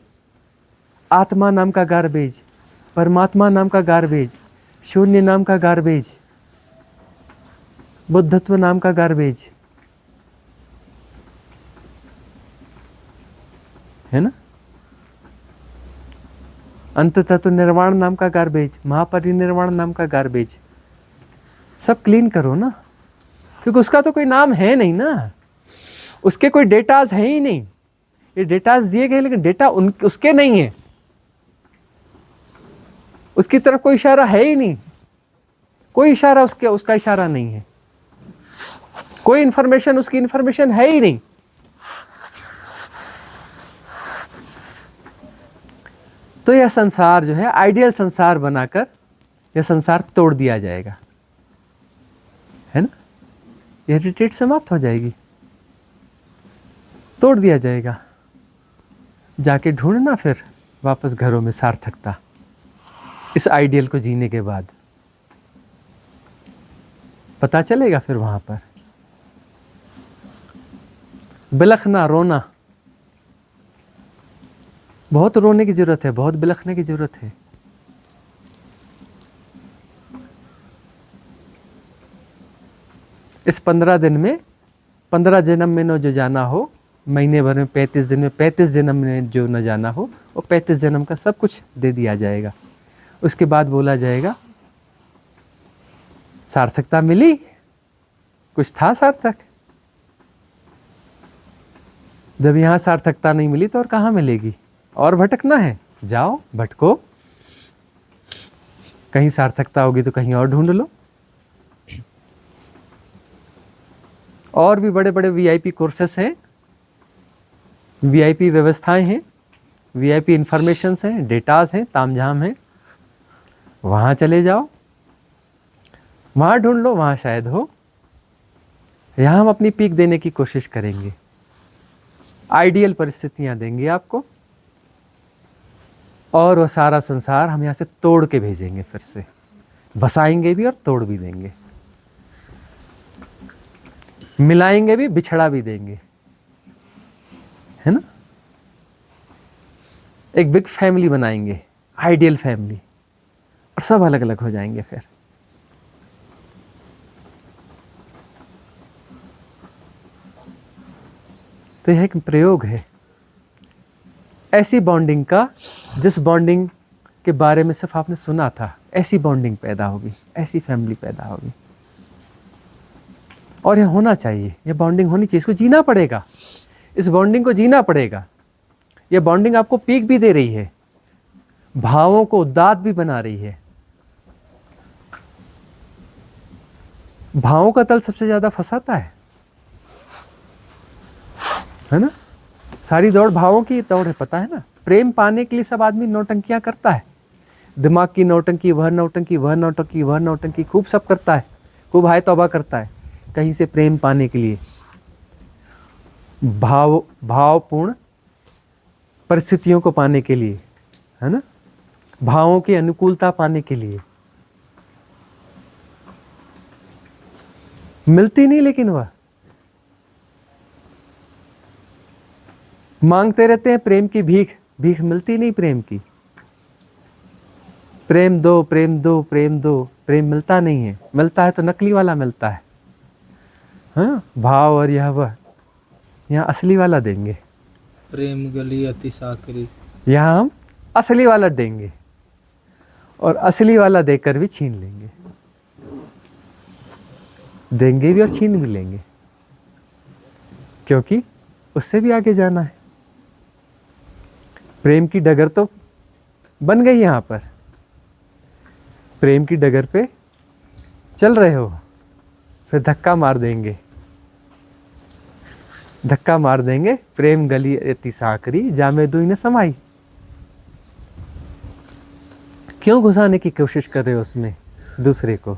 आत्मा नाम का गार्बेज, परमात्मा नाम का गार्बेज, शून्य नाम का गार्बेज, बुद्धत्व नाम का गार्बेज, है ना। अंततः तो निर्वाण नाम का गार्बेज, महापरिनिर्वाण नाम का गार्बेज, सब क्लीन करो ना, क्योंकि उसका तो कोई नाम है नहीं ना, उसके कोई डेटाज है ही नहीं। ये डेटाज दिए गए लेकिन डेटा उसके नहीं है, उसकी तरफ कोई इशारा है ही नहीं, कोई इशारा उसका इशारा नहीं है, कोई इंफॉर्मेशन उसकी इंफॉर्मेशन है ही नहीं। तो यह संसार जो है आइडियल संसार बनाकर यह संसार तोड़ दिया जाएगा, है ना। यह रिट्रीट समाप्त हो जाएगी, तोड़ दिया जाएगा। जाके ढूंढना फिर वापस घरों में सार्थकता, इस आइडियल को जीने के बाद पता चलेगा। फिर वहां पर बिलखना, रोना, बहुत रोने की जरूरत है, बहुत बिलखने की जरूरत है। इस 15 दिन में, 15 जन्म में न जो जाना हो, महीने भर में 35 दिन में 35 जन्म में जो न जाना हो, वो 35 जन्म का सब कुछ दे दिया जाएगा। उसके बाद बोला जाएगा सार्थकता मिली, कुछ था सार्थक। जब यहाँ सार्थकता नहीं मिली तो और कहाँ मिलेगी? और भटकना है, जाओ भटको, कहीं सार्थकता होगी तो कहीं और ढूंढ लो। और भी बड़े बड़े वीआईपी कोर्सेस हैं, वीआईपी व्यवस्थाएं हैं, वीआईपी इंफॉर्मेशंस हैं, डेटास हैं, तामझाम हैं, वहाँ चले जाओ, वहाँ ढूंढ लो, वहाँ शायद हो। यहाँ हम अपनी पीक देने की कोशिश करेंगे, आइडियल परिस्थितियाँ देंगे आपको, और वह सारा संसार हम यहाँ से तोड़ के भेजेंगे, फिर से बसाएंगे भी और तोड़ भी देंगे, मिलाएंगे भी, बिछड़ा भी देंगे, है ना। एक बिग फैमिली बनाएंगे, आइडियल फैमिली, और सब अलग अलग हो जाएंगे फिर। तो यह एक प्रयोग है ऐसी बॉन्डिंग का, जिस बॉन्डिंग के बारे में सिर्फ आपने सुना था, ऐसी बॉन्डिंग पैदा होगी, ऐसी फैमिली पैदा होगी। और ये होना चाहिए, ये बॉन्डिंग होनी चाहिए, इसको जीना पड़ेगा, इस बॉन्डिंग को जीना पड़ेगा। ये बॉन्डिंग आपको पीक भी दे रही है, भावों को उदात्त भी बना रही है। भावों का तल सबसे ज्यादा फंसाता है ना। सारी दौड़ भावों की दौड़ है, पता है ना। प्रेम पाने के लिए सब आदमी नौटंकियां करता है, दिमाग की नौटंकी, वह नौटंकी, वह नौटंकी, वह नौटंकी, खूब सब करता है, खूब हाय तौबा करता है कहीं से प्रेम पाने के लिए, भावपूर्ण परिस्थितियों को पाने के लिए, है ना, भावों की अनुकूलता पाने के लिए। मिलती नहीं, लेकिन वह मांगते रहते हैं प्रेम की भीख, भीख मिलती नहीं प्रेम की। प्रेम दो, प्रेम दो, प्रेम दो, प्रेम मिलता नहीं है, मिलता है तो नकली वाला मिलता है। हाँ, भाव और यह वह, यहाँ असली वाला देंगे। प्रेम गली अति साकरी, यहाँ हम असली वाला देंगे और असली वाला देकर भी छीन लेंगे, देंगे भी और छीन भी लेंगे, क्योंकि उससे भी आगे जाना है। प्रेम की डगर तो बन गई, यहाँ पर प्रेम की डगर पे चल रहे हो, फिर धक्का मार देंगे, धक्का मार देंगे। प्रेम गली अति साकरी, जामे दुई न समाई। क्यों घुसाने की कोशिश कर रहे हो उसमें दूसरे को?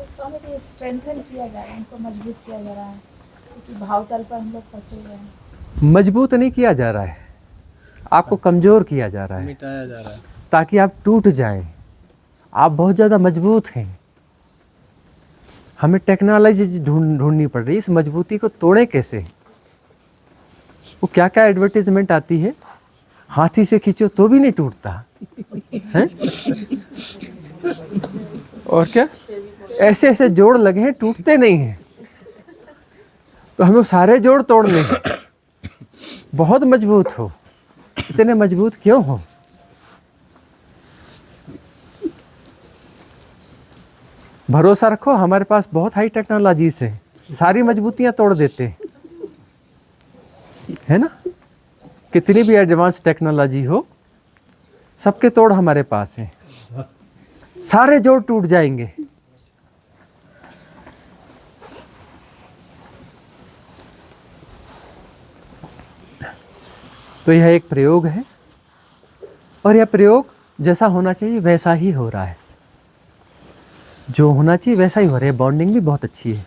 स्वामी जी, स्ट्रेंथन किया जा रहा है, उनको मजबूत किया जा रहा है, क्योंकि भाव तल पर हम लोग फंसे हुए हैं। मजबूत नहीं किया जा रहा है, आपको कमजोर किया जा रहा है, मिटाया जा रहा है। ताकि आप टूट जाएं। आप बहुत ज़्यादा मजबूत हैं, हमें टेक्नोलॉजी ढूंढनी पड़ रही है इस मजबूती को तोड़े कैसे। वो क्या क्या एडवर्टीजमेंट आती है, हाथी से खींचो तो भी नहीं टूटता है, और क्या ऐसे ऐसे जोड़ लगे हैं, टूटते नहीं हैं। तो हमें सारे जोड़ तोड़ने हैं। बहुत मजबूत हो, इतने मजबूत क्यों हो? भरोसा रखो, हमारे पास बहुत हाई टेक्नोलॉजीज है, सारी मजबूतियां तोड़ देते हैं, है ना। कितनी भी एडवांस टेक्नोलॉजी हो, सबके तोड़ हमारे पास हैं, सारे जोड़ टूट जाएंगे। तो यह एक प्रयोग है, और यह प्रयोग जैसा होना चाहिए वैसा ही हो रहा है, जो होना चाहिए वैसा ही हो रहा है। बॉन्डिंग भी बहुत अच्छी है,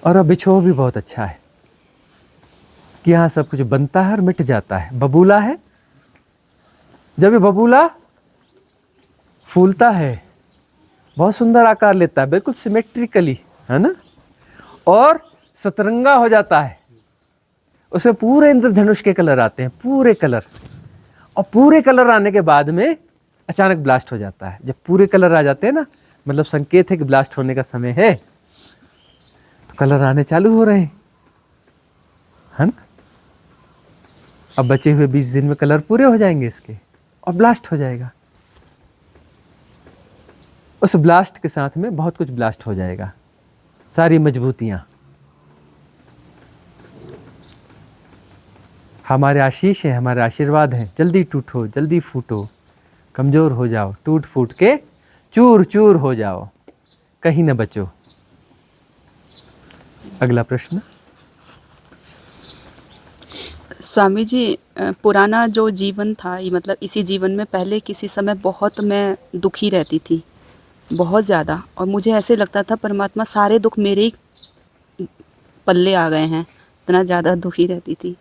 और अब बिछोह भी बहुत अच्छा है, कि यहाँ सब कुछ बनता है और मिट जाता है। बबूला है, जब ये बबूला फूलता है, बहुत सुंदर आकार लेता है, बिल्कुल सिमेट्रिकली, है ना, और सतरंगा हो जाता है, उसमें पूरे इंद्रधनुष के कलर आते हैं, पूरे कलर, और पूरे कलर आने के बाद में अचानक ब्लास्ट हो जाता है। जब पूरे कलर आ जाते हैं ना, मतलब संकेत है कि ब्लास्ट होने का समय है, तो कलर आने चालू हो रहे हैं, है ना। अब बचे हुए 20 दिन में कलर पूरे हो जाएंगे इसके, और ब्लास्ट हो जाएगा। उस ब्लास्ट के साथ में बहुत कुछ ब्लास्ट हो जाएगा, सारी मजबूतियां। हमारे आशीष हैं, हमारे आशीर्वाद हैं। जल्दी टूटो, जल्दी फूटो, कमजोर हो जाओ, टूट फूट के चूर चूर हो जाओ, कहीं न बचो। अगला प्रश्न। स्वामी जी, पुराना जो जीवन था, ये मतलब इसी जीवन में पहले किसी समय बहुत मैं दुखी रहती थी, बहुत ज़्यादा, और मुझे ऐसे लगता था परमात्मा सारे दुख मेरे ही पल्ले आ गए हैं, इतना ज़्यादा दुखी रहती थी।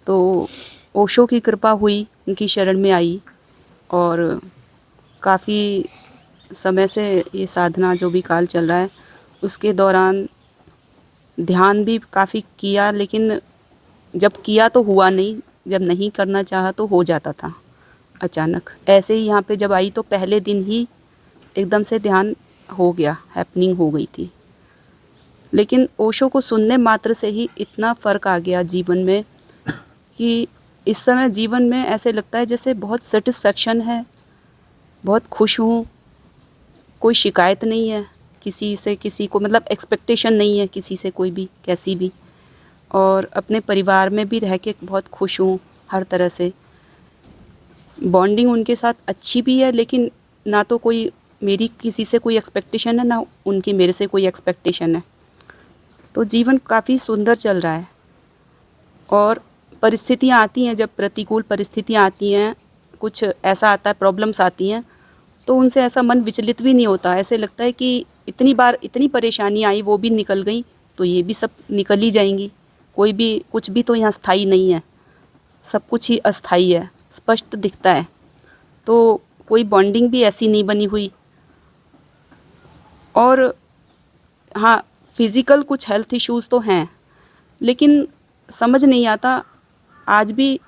तो ओशो की कृपा हुई, उनकी शरण में आई, और काफ़ी समय से ये साधना जो भी काल चल रहा है, उसके दौरान ध्यान भी काफ़ी किया, लेकिन जब किया तो हुआ नहीं, जब नहीं करना चाहा तो हो जाता था अचानक। ऐसे ही यहाँ पे जब आई तो पहले दिन ही एकदम से ध्यान हो गया, हैपनिंग हो गई थी। लेकिन ओशो को सुनने मात्र से ही इतना फ़र्क आ गया जीवन में कि इस समय जीवन में ऐसे लगता है जैसे बहुत सेटिस्फेक्शन है, बहुत खुश हूँ, कोई शिकायत नहीं है किसी से, किसी को मतलब एक्सपेक्टेशन नहीं है किसी से, कोई भी कैसी भी। और अपने परिवार में भी रह के बहुत खुश हूँ हर तरह से। बॉन्डिंग उनके साथ अच्छी भी है, लेकिन ना तो कोई मेरी किसी से कोई एक्सपेक्टेशन है, ना उनकी मेरे से कोई एक्सपेक्टेशन है। तो जीवन काफ़ी सुंदर चल रहा है। और परिस्थितियाँ आती हैं, जब प्रतिकूल परिस्थितियाँ आती हैं, कुछ ऐसा आता है, प्रॉब्लम्स आती हैं, तो उनसे ऐसा मन विचलित भी नहीं होता। ऐसे लगता है कि इतनी बार इतनी परेशानी आई, वो भी निकल गई, तो ये भी सब निकल ही जाएंगी। कोई भी कुछ भी तो यहाँ स्थायी नहीं है, सब कुछ ही अस्थाई है, स्पष्ट दिखता है। तो कोई बॉन्डिंग भी ऐसी नहीं बनी हुई। और हाँ, फिज़िकल कुछ हेल्थ इश्यूज़ तो हैं, लेकिन समझ नहीं आता। आज भी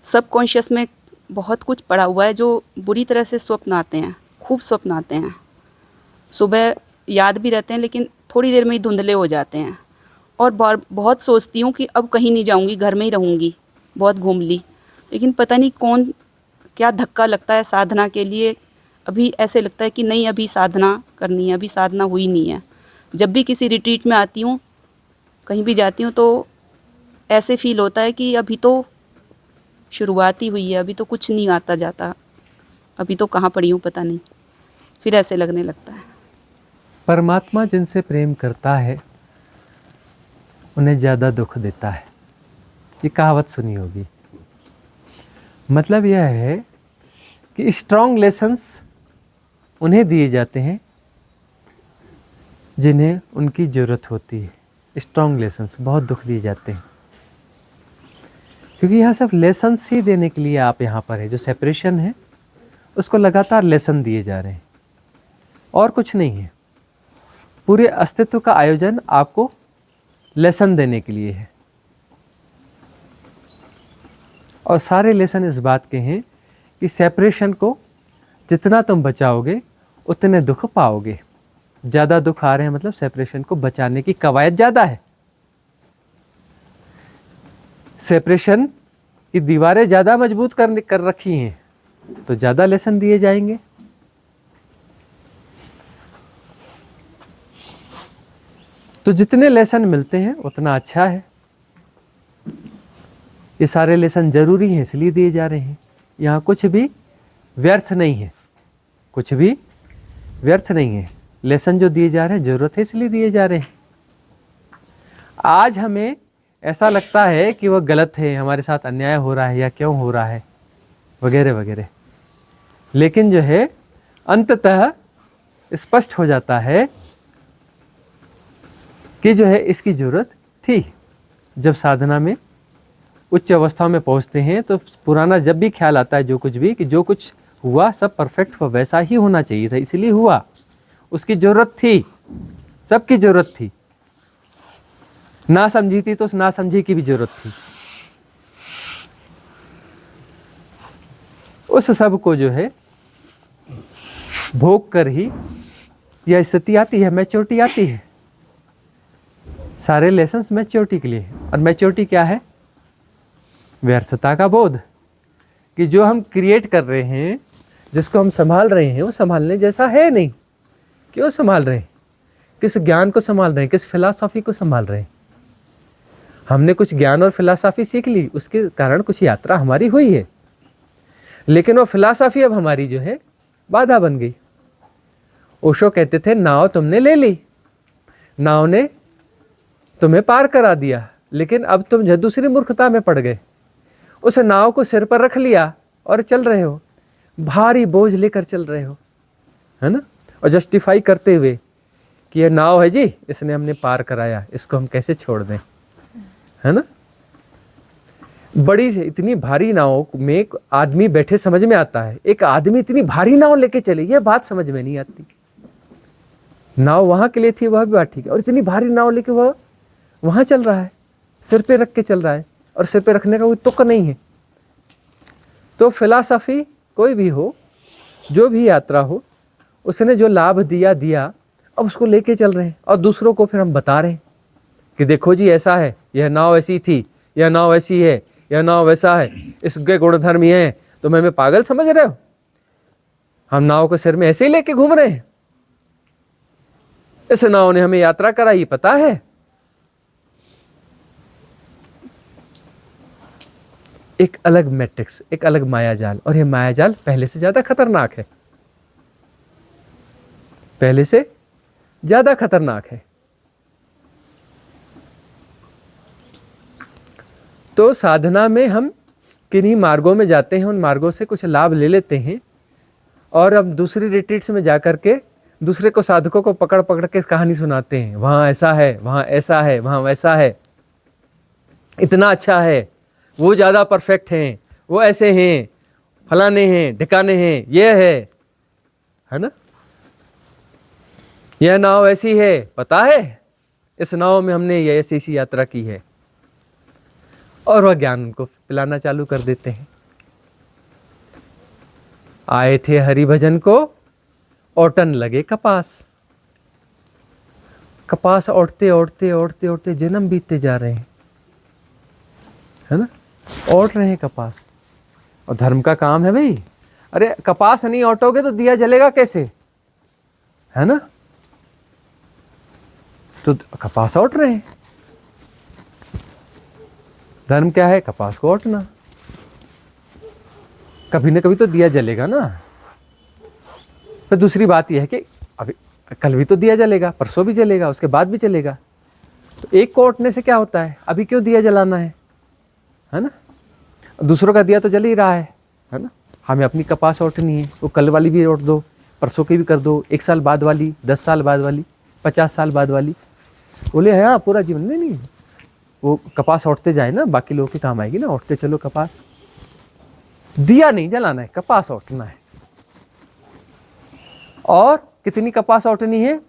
सबकॉन्शियस में बहुत कुछ पड़ा हुआ है, जो बुरी तरह से स्वप्न आते हैं, खूब स्वप्न आते हैं। सुबह याद भी रहते हैं, लेकिन थोड़ी देर में ही धुंधले हो जाते हैं। और बहुत सोचती हूँ कि अब कहीं नहीं जाऊँगी, घर में ही रहूँगी, बहुत घूम ली, लेकिन पता नहीं कौन क्या धक्का लगता है साधना के लिए। अभी ऐसे लगता है कि नहीं, अभी साधना करनी है, अभी साधना हुई नहीं है। जब भी किसी रिट्रीट में आती हूँ, कहीं भी जाती हूँ, तो ऐसे फील होता है कि अभी तो शुरुआत ही हुई है, अभी तो कुछ नहीं आता जाता, अभी तो कहाँ पड़ी हूँ पता नहीं, फिर ऐसे लगने लगता है। परमात्मा जिनसे प्रेम करता है उन्हें ज़्यादा दुख देता है। ये कहावत सुनी होगी। मतलब यह है कि स्ट्रॉन्ग लेसन्स उन्हें दिए जाते हैं जिन्हें उनकी ज़रूरत होती है। स्ट्रॉन्ग लेसन्स, बहुत दुख दिए जाते हैं, क्योंकि यहाँ सिर्फ लेसन्स ही देने के लिए आप यहाँ पर है। जो सेपरेशन है उसको लगातार लेसन दिए जा रहे हैं, और कुछ नहीं है। पूरे अस्तित्व का आयोजन आपको लेसन देने के लिए है। और सारे लेसन इस बात के हैं कि सेपरेशन को जितना तुम बचाओगे उतने दुख पाओगे। ज़्यादा दुख आ रहे हैं मतलब सेपरेशन को बचाने की कवायद ज़्यादा है। सेपरेशन की दीवारें ज़्यादा मजबूत कर रखी हैं, तो ज़्यादा लेसन दिए जाएंगे। तो जितने लेसन मिलते हैं उतना अच्छा है। ये सारे लेसन जरूरी हैं, इसलिए दिए जा रहे हैं। यहाँ कुछ भी व्यर्थ नहीं है, कुछ भी व्यर्थ नहीं है। लेसन जो दिए जा रहे हैं जरूरत है, इसलिए दिए जा रहे हैं। आज हमें ऐसा लगता है कि वह गलत है, हमारे साथ अन्याय हो रहा है या क्यों हो रहा है वगैरह वगैरह, लेकिन जो है अंततः स्पष्ट हो जाता है कि जो है इसकी ज़रूरत थी। जब साधना में उच्च अवस्था में पहुंचते हैं तो पुराना जब भी ख्याल आता है, जो कुछ भी, कि जो कुछ हुआ सब परफेक्ट वैसा ही होना चाहिए था, इसलिए हुआ, उसकी ज़रूरत थी, सबकी ज़रूरत थी। ना समझी थी तो उस ना समझी की भी ज़रूरत थी। उस सब को जो है भोग कर ही यह स्थिति आती है, मैच्योरिटी आती है। सारे लेसन्स मैच्योरिटी के लिए है। और मैच्योरिटी क्या है? व्यर्थता का बोध, कि जो हम क्रिएट कर रहे हैं, जिसको हम संभाल रहे हैं, वो संभालने जैसा है नहीं। क्यों संभाल रहे हैं? किस ज्ञान को संभाल रहे हैं? किस फिलॉसफी को संभाल रहे हैं? हमने कुछ ज्ञान और फिलॉसफी सीख ली, उसके कारण कुछ यात्रा हमारी हुई है, लेकिन वो फिलॉसफी अब हमारी जो है बाधा बन गई। ओशो कहते थे, नाव तुमने ले ली, नाव ने तुम्हें पार करा दिया, लेकिन अब तुम जो दूसरी मूर्खता में पड़ गए। उस नाव को सिर पर रख लिया और चल रहे हो, भारी बोझ लेकर चल रहे हो, है ना? और जस्टिफाई करते हुए कि यह नाव है जी, इसने हमने पार कराया, इसको हम कैसे छोड़ दें, है ना? बड़ी इतनी भारी नाव में एक आदमी बैठे समझ में आता है, एक आदमी इतनी भारी नाव लेके चले, यह बात समझ में नहीं आती। नाव वहां के लिए थी, वह भी बात ठीक है, और इतनी भारी नाव लेके वह वहां चल रहा है, सिर पे रख के चल रहा है, और सिर पे रखने का कोई तुक नहीं है। तो फिलॉसफी कोई भी हो, जो भी यात्रा हो, उसने जो लाभ दिया, अब उसको लेके चल रहे हैं, और दूसरों को फिर हम बता रहे हैं कि देखो जी ऐसा है, यह नाव ऐसी थी, यह नाव ऐसी है, यह नाव वैसा है, इसके गुणधर्म ये हैं, तो हमें पागल समझ रहे हो? हम नाव को सिर में ऐसे ही लेके घूम रहे हैं। इस नाव ने हमें यात्रा कराई, पता है। एक अलग मैट्रिक्स, एक अलग मायाजाल, और यह मायाजाल पहले से ज्यादा खतरनाक है, पहले से ज्यादा खतरनाक है। तो साधना में हम किन्हीं मार्गों में जाते हैं, उन मार्गों से कुछ लाभ ले लेते हैं, और अब दूसरी रिट्रीट्स में जाकर के दूसरे को, साधकों को पकड़ पकड़ के कहानी सुनाते हैं, वहां ऐसा है, वहां ऐसा है, वहां वैसा है, इतना अच्छा है, वो ज्यादा परफेक्ट हैं, वो ऐसे हैं, फलाने हैं, ढिकाने हैं, ये है ना। यह नाव ऐसी है, पता है, इस नाव में हमने ये ऐसी यात्रा की है, और वह ज्ञान उनको पिलाना चालू कर देते हैं। आए थे हरि भजन को, ओटन लगे कपास। कपास ओटते ओटते ओटते ओटते जन्म बीतते जा रहे हैं, है ना, ओट रहे हैं कपास। और धर्म का काम है भाई, अरे कपास नहीं ओटोगे तो दिया जलेगा कैसे, है ना। तो कपास ओट रहे हैं। धर्म क्या है, कपास को ओटना। कभी ना कभी तो दिया जलेगा ना। फिर दूसरी बात यह है कि अभी कल भी तो दिया जलेगा, परसों भी जलेगा, उसके बाद भी चलेगा। तो एक को ओटने से क्या होता है, अभी क्यों दिया जलाना है ना। दूसरों का दिया तो जल ही रहा है ना। हमें अपनी कपास ओटनी है, वो कल वाली भी ओट दो, परसों की भी कर दो, 1 साल बाद वाली, 10 साल बाद वाली, 50 साल बाद वाली। बोले हाँ पूरा जीवन में नहीं, वो कपास ओटते जाए ना, बाकी लोगों के काम आएगी ना, ओटते चलो कपास। दिया नहीं जलाना है, कपास ओटना है। और कितनी कपास ओटनी है,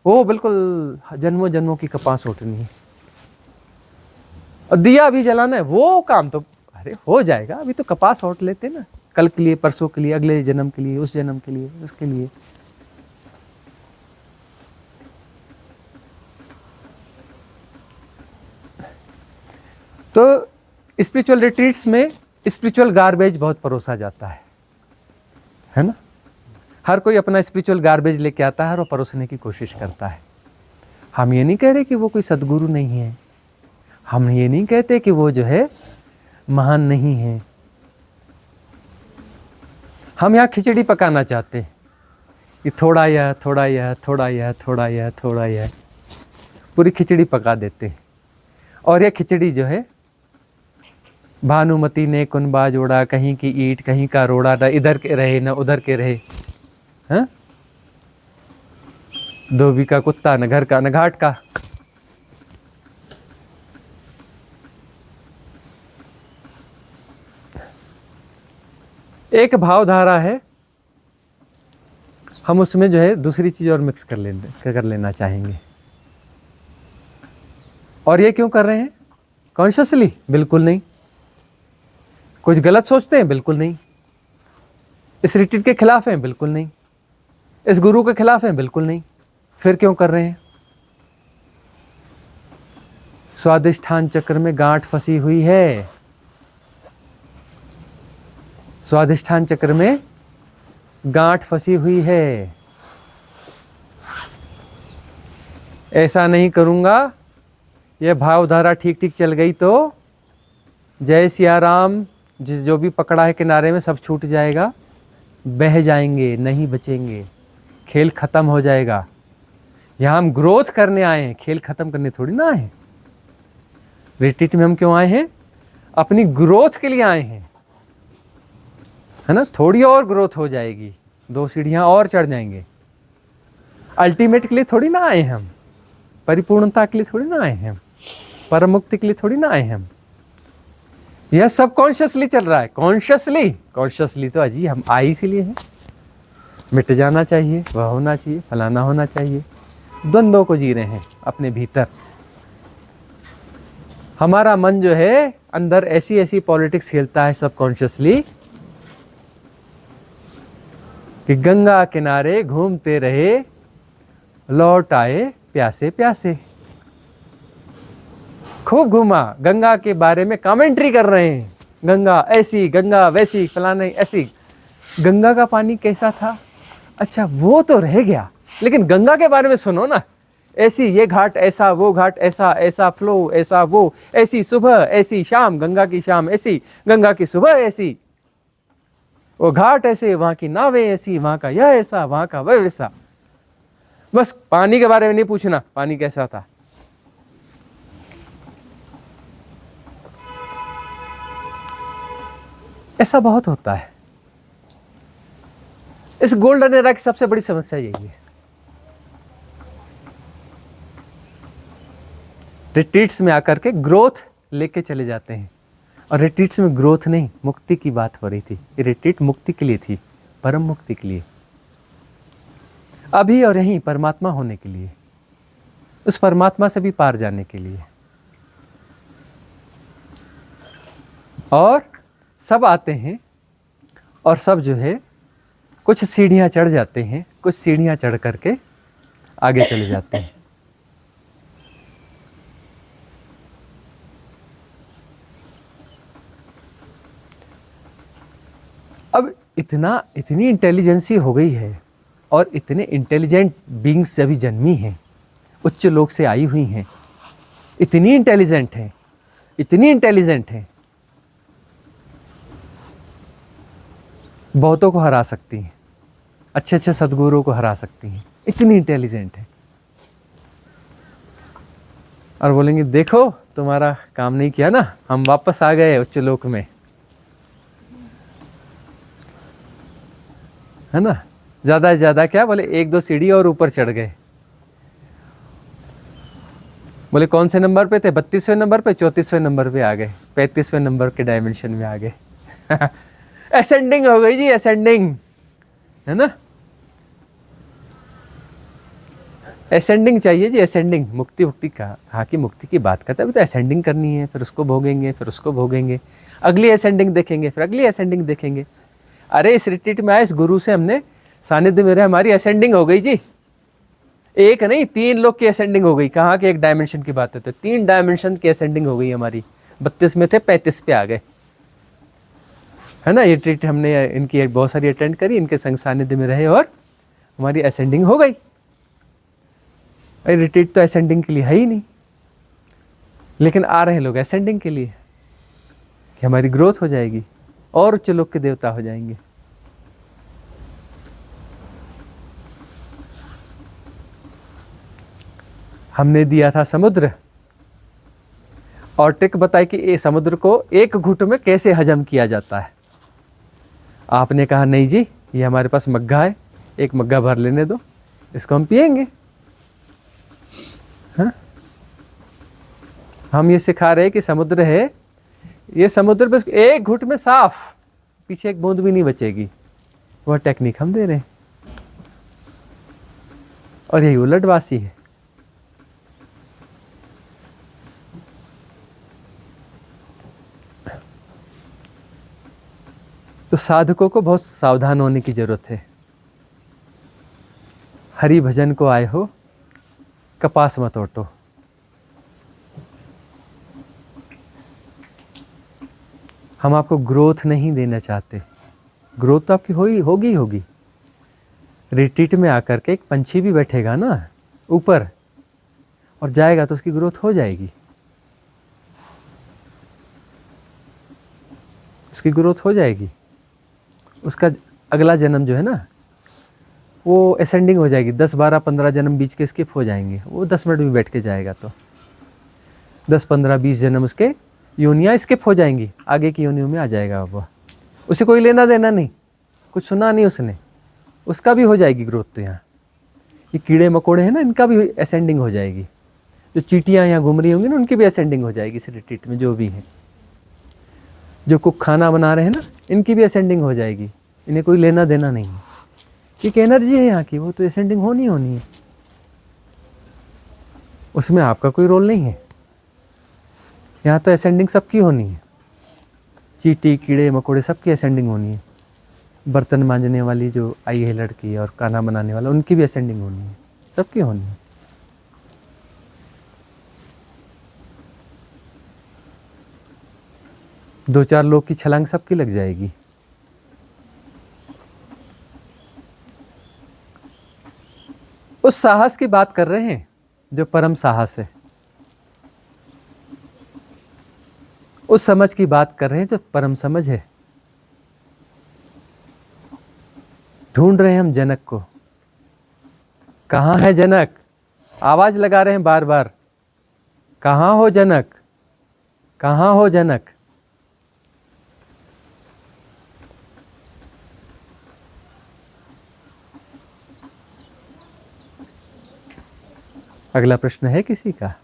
वो बिल्कुल जन्मों जन्मों की कपास ओटनी है। और दिया भी जलाना है, वो काम तो अरे हो जाएगा, अभी तो कपास ओट लेते ना, कल के लिए, परसों के लिए, अगले जन्म के लिए, उस जन्म के लिए, उसके लिए। तो स्पिरिचुअल रिट्रीट्स में स्पिरिचुअल गार्बेज बहुत परोसा जाता है ना। हर कोई अपना स्पिरिचुअल गार्बेज लेके आता है और परोसने की कोशिश करता है। हम ये नहीं कह रहे कि वो कोई सद्गुरु नहीं है, हम ये नहीं कहते कि वो जो है महान नहीं है। हम यहाँ खिचड़ी पकाना चाहते हैं कि थोड़ा यह, थोड़ा यह, थोड़ा यह, थोड़ा यह, थोड़ा यह, पूरी खिचड़ी पका देते हैं। और यह खिचड़ी जो है, भानुमति ने कुनबा जोड़ा, कहीं की ईंट कहीं का रोड़ा, न इधर के रहे न उधर के रहे, हैं? धोबी का कुत्ता, न घर का न घाट का। एक भावधारा है, हम उसमें जो है दूसरी चीज और मिक्स कर लेना चाहेंगे। और ये क्यों कर रहे हैं, कॉन्शियसली? बिल्कुल नहीं। कुछ गलत सोचते हैं? बिल्कुल नहीं। इस रिट्रीट के खिलाफ हैं? बिल्कुल नहीं। इस गुरु के खिलाफ हैं? बिल्कुल नहीं। फिर क्यों कर रहे हैं? स्वादिष्ठान चक्र में गांठ फंसी हुई है। स्वादिष्ठान चक्र में गांठ फंसी हुई है। ऐसा नहीं करूंगा, यह भावधारा ठीक ठीक चल गई तो जय सिया राम, जो भी पकड़ा है किनारे में सब छूट जाएगा, बह जाएंगे, नहीं बचेंगे, खेल खत्म हो जाएगा। यहाँ हम ग्रोथ करने आए हैं, खेल खत्म करने थोड़ी ना आए हैं। रिट्रीट में हम क्यों आए हैं? अपनी ग्रोथ के लिए आए हैं, है ना। थोड़ी और ग्रोथ हो जाएगी, 2 सीढ़ियाँ और चढ़ जाएंगे। अल्टीमेट के लिए थोड़ी ना आए हैं हम, परिपूर्णता के लिए थोड़ी ना आए हैं हम, परम मुक्ति के लिए थोड़ी ना आए हैं हम। यह सब कॉन्शियसली चल रहा है। कॉन्शियसली तो अजी हम आए इसीलिए हैं। मिट जाना चाहिए, वह होना चाहिए, फलाना होना चाहिए। द्वंद्वों को जी रहे हैं अपने भीतर। हमारा मन जो है अंदर ऐसी ऐसी पॉलिटिक्स खेलता है सबकॉन्शियसली कि गंगा किनारे घूमते रहे, लौट आए प्यासे प्यासे। खूब घूमा, गंगा के बारे में कमेंट्री कर रहे हैं, गंगा ऐसी, गंगा वैसी, फलाने ऐसी। गंगा का पानी कैसा था? अच्छा वो तो रह गया, लेकिन गंगा के बारे में सुनो ना। ऐसी ये घाट ऐसा, वो घाट ऐसा, ऐसा फ्लो ऐसा, वो ऐसी सुबह ऐसी शाम, गंगा की शाम ऐसी, गंगा की सुबह ऐसी, वो घाट ऐसे, वहां की नावें ऐसी, वहां का यह ऐसा, वहां का वह वैसा। बस पानी के बारे में नहीं पूछना पानी कैसा था। ऐसा बहुत होता है। इस गोल्डन एरा की सबसे बड़ी समस्या यही है। रिट्रीट्स में आकर के ग्रोथ लेके चले जाते हैं, और रिट्रीट्स में ग्रोथ नहीं, मुक्ति की बात हो रही थी। ये रिट्रीट मुक्ति के लिए थी, परम मुक्ति के लिए, अभी और यहीं परमात्मा होने के लिए, उस परमात्मा से भी पार जाने के लिए। और सब आते हैं और सब जो है कुछ सीढ़ियां चढ़ जाते हैं, कुछ सीढ़ियां चढ़ करके आगे चले जाते हैं। अब इतनी इंटेलिजेंसी हो गई है, और इतने इंटेलिजेंट बीइंग्स अभी जन्मी हैं, उच्च लोक से आई हुई हैं, इतनी इंटेलिजेंट हैं, इतनी इंटेलिजेंट हैं, बहुतों को हरा सकती हैं, अच्छे अच्छे सद्गुरुओं को हरा सकती हैं, इतनी इंटेलिजेंट है। और बोलेंगे देखो तुम्हारा काम नहीं किया ना, हम वापस आ गए उच्च लोक में, है ना। ज्यादा से ज्यादा क्या बोले, एक दो सीढ़ी और ऊपर चढ़ गए। बोले कौन से नंबर पे थे? 32वें नंबर पे, 34वें नंबर पे आ गए, 35वें नंबर के डायमेंशन में आ गए। असेंडिंग हो गई जी, असेंडिंग, है ना। असेंडिंग चाहिए जी, असेंडिंग। मुक्ति मुक्ति कहा कि मुक्ति की बात करते हैं, तो असेंडिंग करनी है, फिर उसको भोगेंगे, फिर उसको भोगेंगे, अगली असेंडिंग देखेंगे, फिर अगली असेंडिंग देखेंगे। अरे इस रिट्रीट में आए, इस गुरु से हमने सानिध्य में रहे, हमारी असेंडिंग हो गई जी। एक नहीं 3 लोग की असेंडिंग हो गई। कहाँ के एक डायमेंशन की बात है, तो 3 डायमेंशन की असेंडिंग हो गई हमारी। 32 में थे, 35 पे आ गए, है ना। ये रिट्रीट हमने इनकी बहुत सारी अटेंड करी, इनके संग सानिध्य में रहे और हमारी असेंडिंग हो गई। अरे रिट्रीट तो असेंडिंग के लिए है ही नहीं, लेकिन आ रहे हैं लोग असेंडिंग के लिए, कि हमारी ग्रोथ हो जाएगी और उच्च लोक के देवता हो जाएंगे। हमने दिया था समुद्र, और ट्रिक बताई कि ये समुद्र को एक घूंट में कैसे हजम किया जाता है। आपने कहा नहीं जी, ये हमारे पास मग्गा है, एक मग्गा भर लेने दो, इसको हम पिएंगे। हाँ? हम ये सिखा रहे हैं कि समुद्र है, ये समुद्र पे एक घुट में साफ, पीछे एक बूंद भी नहीं बचेगी, वह टेक्निक हम दे रहे हैं। और यही उलटवासी है। तो साधकों को बहुत सावधान होने की जरूरत है। हरि भजन को आए हो, कपास मत ओटो। हम आपको ग्रोथ नहीं देना चाहते, ग्रोथ तो आपकी होगी। रिट्रीट में आकर के एक पंछी भी बैठेगा ना ऊपर और जाएगा तो उसकी ग्रोथ हो जाएगी, उसकी ग्रोथ हो जाएगी। उसका अगला जन्म जो है ना, वो असेंडिंग हो जाएगी। 10, 12, 15 जन्म बीच के स्किप हो जाएंगे, वो 10 मिनट भी बैठ के जाएगा तो 10, 15, 20 जन्म उसके योनियाँ स्किप हो जाएंगी, आगे की योनियों में आ जाएगा वो। उसे कोई लेना देना नहीं, कुछ सुना नहीं उसने, उसका भी हो जाएगी ग्रोथ। तो यहाँ ये कीड़े मकोड़े हैं ना, इनका भी असेंडिंग हो जाएगी। जो चींटियाँ यहाँ घूम रही होंगी ना, उनकी भी असेंडिंग हो जाएगी इस रिट्रीट में। जो भी हैं, जो कुक खाना बना रहे हैं ना, इनकी भी असेंडिंग हो जाएगी। इन्हें कोई लेना देना नहीं है, एक एनर्जी है यहाँ की, वो तो असेंडिंग होनी है, उसमें आपका कोई रोल नहीं है। यहाँ तो असेंडिंग सबकी होनी है, चींटी कीड़े मकोड़े सबकी असेंडिंग होनी है। बर्तन मांजने वाली जो आई है लड़की और खाना बनाने वाला, उनकी भी असेंडिंग होनी है, सबकी होनी है। दो चार लोग की छलांग सबकी लग जाएगी। उस साहस की बात कर रहे हैं जो परम साहस है, उस समझ की बात कर रहे हैं जो परम समझ है। ढूंढ रहे हैं हम जनक को। कहाँ है जनक? आवाज लगा रहे हैं बार बार, कहाँ हो जनक, कहाँ हो जनक। अगला प्रश्न है किसी का?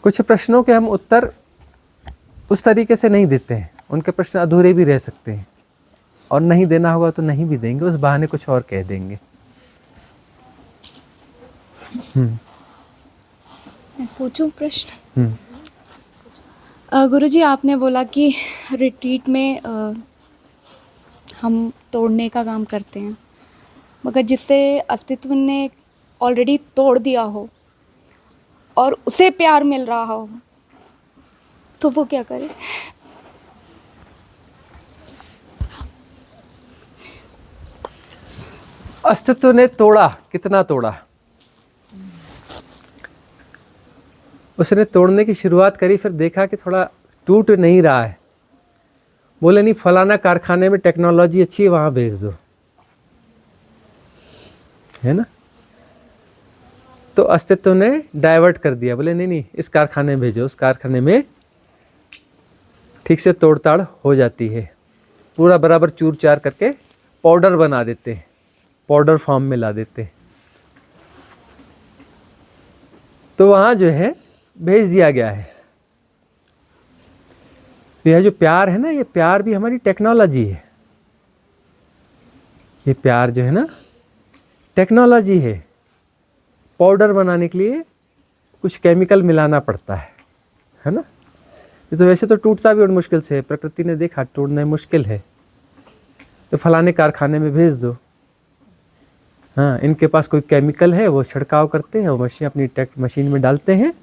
कुछ प्रश्नों के हम उत्तर उस तरीके से नहीं देते हैं, उनके प्रश्न अधूरे भी रह सकते हैं, और नहीं देना होगा तो नहीं भी देंगे, उस बहाने कुछ और कह देंगे। मैं पूछूं प्रश्न? गुरुजी, आपने बोला कि रिट्रीट में हम तोड़ने का काम करते हैं, मगर जिससे अस्तित्व ने ऑलरेडी तोड़ दिया हो और उसे प्यार मिल रहा हो, तो वो क्या करे? अस्तित्व ने तोड़ा, कितना तोड़ा? उसने तोड़ने की शुरुआत करी, फिर देखा कि थोड़ा टूट नहीं रहा है, बोले नहीं फलाना कारखाने में टेक्नोलॉजी अच्छी है, वहां भेज दो, है ना। तो अस्तित्व ने डाइवर्ट कर दिया, बोले नहीं नहीं इस कारखाने में भेजो, उस कारखाने में ठीक से तोड़ताड़ हो जाती है, पूरा बराबर चूर चार करके पाउडर बना देते हैं, पाउडर फॉर्म में ला देते हैं। तो वहां जो है भेज दिया गया है। यह जो प्यार है ना, ये प्यार भी हमारी टेक्नोलॉजी है। ये प्यार जो है ना टेक्नोलॉजी है। पाउडर बनाने के लिए कुछ केमिकल मिलाना पड़ता है ना। ये तो वैसे तो टूटता भी और मुश्किल से है, प्रकृति ने देखा तोड़ना मुश्किल है, तो फलाने कारखाने में भेज दो। हाँ, इनके पास कोई केमिकल है, वो छिड़काव करते हैं, वो मशीन अपनी मशीन में डालते हैं,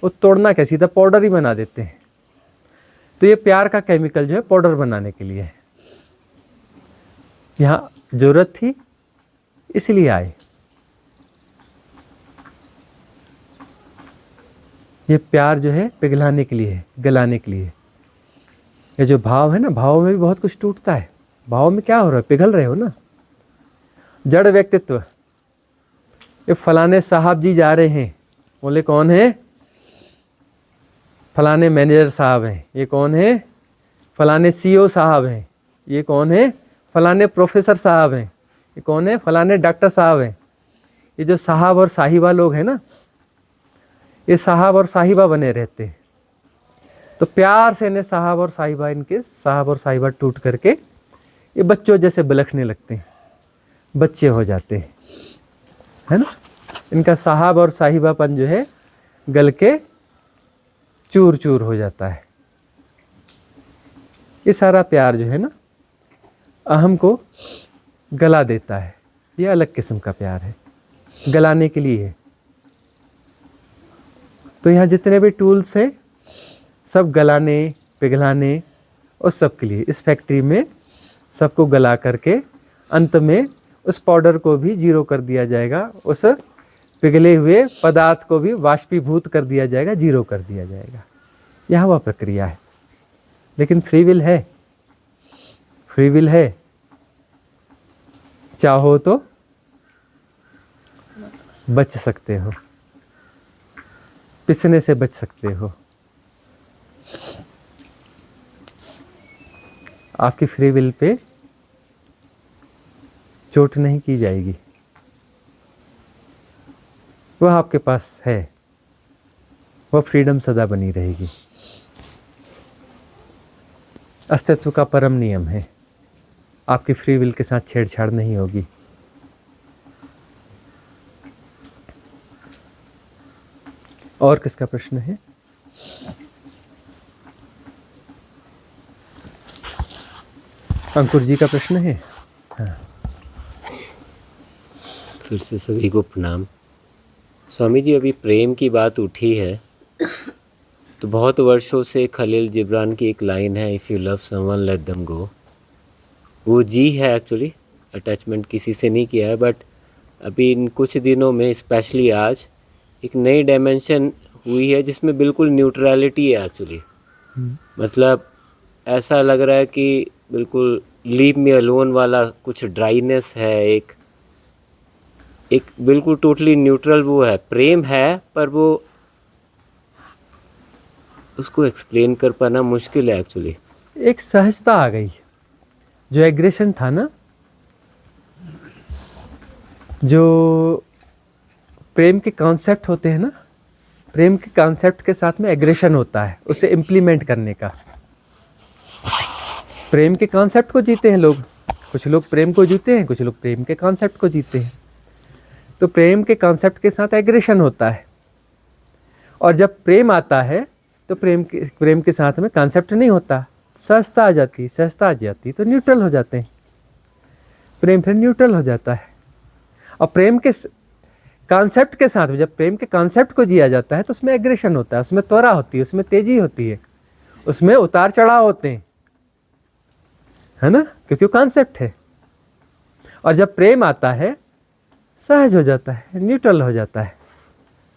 वो तोड़ना क्या सीधा पाउडर ही बना देते हैं। तो ये प्यार का केमिकल जो है पाउडर बनाने के लिए है। यहाँ जरूरत थी इसलिए आए। ये प्यार जो है पिघलाने के लिए है, गलाने के लिए। ये जो भाव है ना, भाव में भी बहुत कुछ टूटता है। भाव में क्या हो रहा है, पिघल रहे हो ना। जड़ व्यक्तित्व, ये फलाने साहब जी जा रहे हैं, बोले कौन है? फलाने मैनेजर साहब हैं। ये कौन है? फलाने सीईओ साहब हैं। ये कौन है? फलाने प्रोफेसर साहब हैं। ये कौन है? फलाने डॉक्टर साहब हैं। ये जो साहब और साहिबा लोग हैं ना, ये साहब और साहिबा बने रहते हैं। तो प्यार से इन्हें साहब और साहिबा, इनके साहब और साहिबा टूट करके ये बच्चों जैसे बिलखने लगते हैं, बच्चे हो जाते हैं, है ना। इनका साहब और साहिबापन जो है गल के चूर चूर हो जाता है। ये सारा प्यार जो है ना अहम को गला देता है। ये अलग किस्म का प्यार है, गलाने के लिए है। तो यहाँ जितने भी टूल्स हैं सब गलाने पिघलाने और सब के लिए। इस फैक्ट्री में सबको गला करके अंत में उस पाउडर को भी जीरो कर दिया जाएगा, उस पिघले हुए पदार्थ को भी वाष्पीभूत कर दिया जाएगा, जीरो कर दिया जाएगा। यह वह प्रक्रिया है। लेकिन फ्री विल है, फ्री विल है। चाहो तो बच सकते हो, पिसने से बच सकते हो। आपकी फ्री विल पे चोट नहीं की जाएगी, वह आपके पास है, वह फ्रीडम सदा बनी रहेगी। अस्तित्व का परम नियम है, आपकी फ्री विल के साथ छेड़छाड़ नहीं होगी। और किसका प्रश्न है? अंकुर जी का प्रश्न है। हाँ। फिर से सभी को प्रणाम। स्वामी जी, अभी प्रेम की बात उठी है तो बहुत वर्षों से खलील जिब्रान की एक लाइन है, if you love someone let them go. वो जी है एक्चुअली, अटैचमेंट किसी से नहीं किया है, बट अभी इन कुछ दिनों में स्पेशली आज एक नई डायमेंशन हुई है जिसमें बिल्कुल न्यूट्रलिटी है एक्चुअली। मतलब ऐसा लग रहा है कि बिल्कुल लीव मी अलोन वाला कुछ ड्राइनेस है, एक बिल्कुल टोटली न्यूट्रल वो है, प्रेम है, पर वो उसको एक्सप्लेन कर पाना मुश्किल है एक्चुअली। एक सहजता आ गई। जो एग्रेशन था ना, जो प्रेम के कॉन्सेप्ट होते हैं ना, प्रेम के कॉन्सेप्ट के साथ में एग्रेशन होता है उसे इम्प्लीमेंट करने का। प्रेम के कॉन्सेप्ट को जीते हैं लोग, कुछ लोग प्रेम को जीते हैं, कुछ लोग प्रेम के कॉन्सेप्ट को जीते हैं। तो प्रेम के कॉन्सेप्ट के साथ एग्रेशन होता है, और जब प्रेम आता है तो प्रेम के साथ में कॉन्सेप्ट नहीं होता, सहजता आ जाती, सहजता आ जाती तो न्यूट्रल हो जाते हैं। प्रेम फिर न्यूट्रल हो जाता है। और प्रेम के कॉन्सेप्ट के साथ में जब प्रेम के कॉन्सेप्ट को जिया जाता है तो उसमें एग्रेशन होता है, उसमें त्वरा होती है, उसमें तेजी होती है, उसमें उतार चढ़ाव होते हैं, है ना, क्योंकि वो कॉन्सेप्ट है। और जब प्रेम आता है सहज हो जाता है, न्यूट्रल हो जाता है।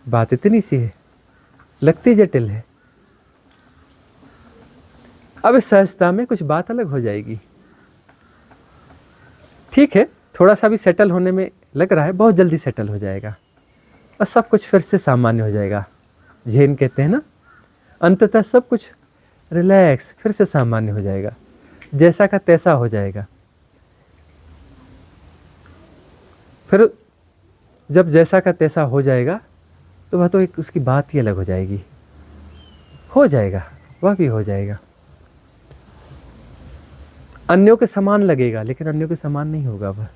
बात इतनी सी है, लगती जटिल है। अब इस सहजता में कुछ बात अलग हो जाएगी। ठीक है, थोड़ा सा भी सेटल होने में लग रहा है, बहुत जल्दी सेटल हो जाएगा और सब कुछ फिर से सामान्य हो जाएगा। जैन कहते हैं ना, अंततः सब कुछ रिलैक्स फिर से सामान्य हो जाएगा, जैसा का तैसा हो जाएगा। फिर जब जैसा का तैसा हो जाएगा तो वह तो एक उसकी बात ही अलग हो जाएगी, हो जाएगा, वह भी हो जाएगा। अन्यों के समान लगेगा लेकिन अन्यों के समान नहीं होगा वह,